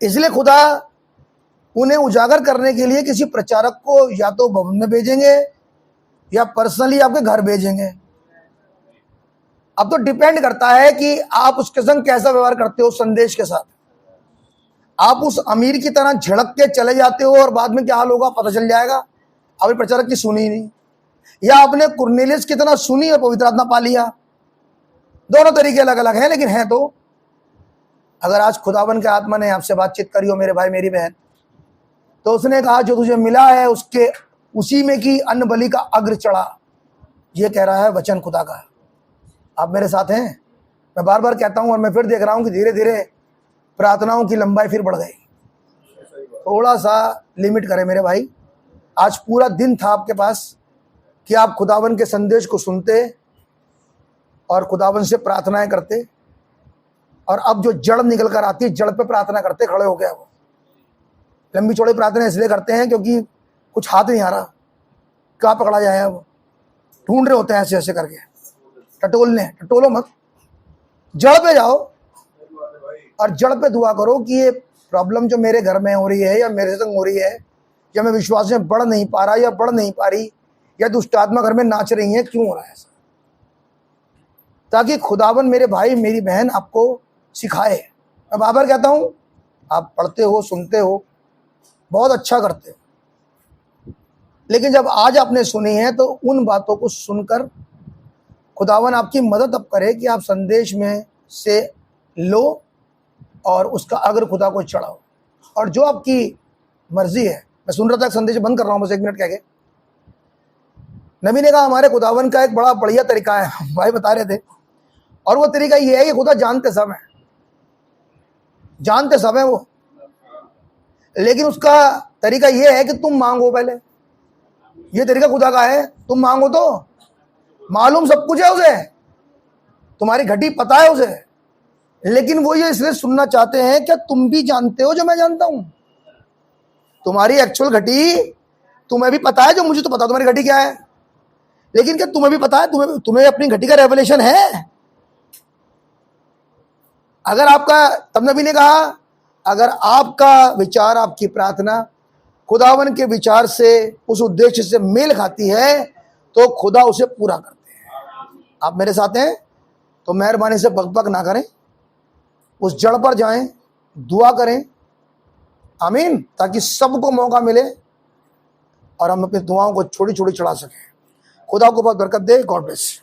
इसलिए खुदा उन्हें उजागर करने के लिए किसी प्रचारक को या तो भवन में भेजेंगे या पर्सनली आपके घर भेजेंगे। अब तो डिपेंड करता है कि आप उसके संग कैसा व्यवहार करते हो। संदेश के साथ आप उस अमीर की तरह झड़क के चले जाते हो और बाद में क्या हाल होगा पता चल जाएगा, आपने प्रचारक की सुनी नहीं, या आपने कुरनेलियस की तरह सुनी और पवित्र आत्मा पा लिया। दोनों तरीके अलग अलग हैं, लेकिन हैं तो। अगर आज खुदावन के आत्मा ने आपसे बातचीत करी हो मेरे भाई मेरी बहन, तो उसने कहा जो तुझे मिला है उसके उसी में की अन्न बलि का अग्र चढ़ा, ये कह रहा है वचन खुदा का। आप मेरे साथ हैं? मैं बार बार कहता हूं और मैं फिर देख रहा हूं कि धीरे धीरे प्रार्थनाओं की लंबाई फिर बढ़ गई। थोड़ा सा लिमिट करें मेरे भाई। आज पूरा दिन था आपके पास कि आप खुदावन के संदेश को सुनते और खुदावन से प्रार्थनाएं करते, और अब जो जड़ निकल कर आती है, जड़ पे प्रार्थना करते खड़े हो गया। वो लंबी चौड़ी प्रार्थना इसलिए करते हैं क्योंकि कुछ हाथ नहीं आ रहा, क्या पकड़ा जाए। वो ढूंढ रहे होते हैं ऐसे ऐसे करके, टटोलो मत, जड़ पे जाओ और जड़ पे दुआ करो कि ये प्रॉब्लम जो मेरे घर में हो रही है या मेरे संग हो रही है, या मैं विश्वास में बढ़ नहीं पा रहा या बढ़ नहीं पा रही, या दुष्ट आत्मा घर में नाच रही है, क्यों हो रहा है ऐसा, ताकि खुदावन मेरे भाई मेरी बहन आपको सिखाए। मैं बार बार कहता हूं, आप पढ़ते हो, सुनते हो, बहुत अच्छा करते हो, लेकिन जब आज आपने सुनी है तो उन बातों को सुनकर खुदावन आपकी मदद अब करे कि आप संदेश में से लो और उसका अग्र खुदा को चढ़ाओ, और जो आपकी मर्जी है। मैं सुन रहा था, संदेश बंद कर रहा हूं बस 1 मिनट कह के। नबी ने कहा हमारे खुदावन का एक बड़ा बढ़िया तरीका है, भाई बता रहे थे, और वो तरीका ये है कि खुदा जानते सब है, जानते सब है वो, लेकिन उसका तरीका ये है कि तुम मांगो पहले, ये तरीका खुदा का है। तुम मांगो तो मालूम सब कुछ है उसे, तुम्हारी घटी पता है उसे, लेकिन वो ये इसलिए सुनना चाहते हैं क्या तुम भी जानते हो जो मैं जानता हूं। तुम्हारी एक्चुअल घटी तुम्हें भी पता है, जो मुझे तो पता तुम्हारी घटी क्या है, लेकिन क्या तुम्हें भी पता है, तुम्हें अपनी घटी का रेवलेशन है। अगर आपका, तब नबी ने कहा, अगर आपका विचार, आपकी प्रार्थना खुदावन के विचार से, उस उद्देश्य से मेल खाती है, तो खुदा उसे पूरा करते हैं। आप मेरे साथ हैं तो मेहरबानी से बकबक ना करें, उस जड़ पर जाएं, दुआ करें, आमीन, ताकि सबको मौका मिले और हम अपनी दुआओं को छोटी छोटी चढ़ा सकें। खुदा को बहुत बरकत दे। God bless.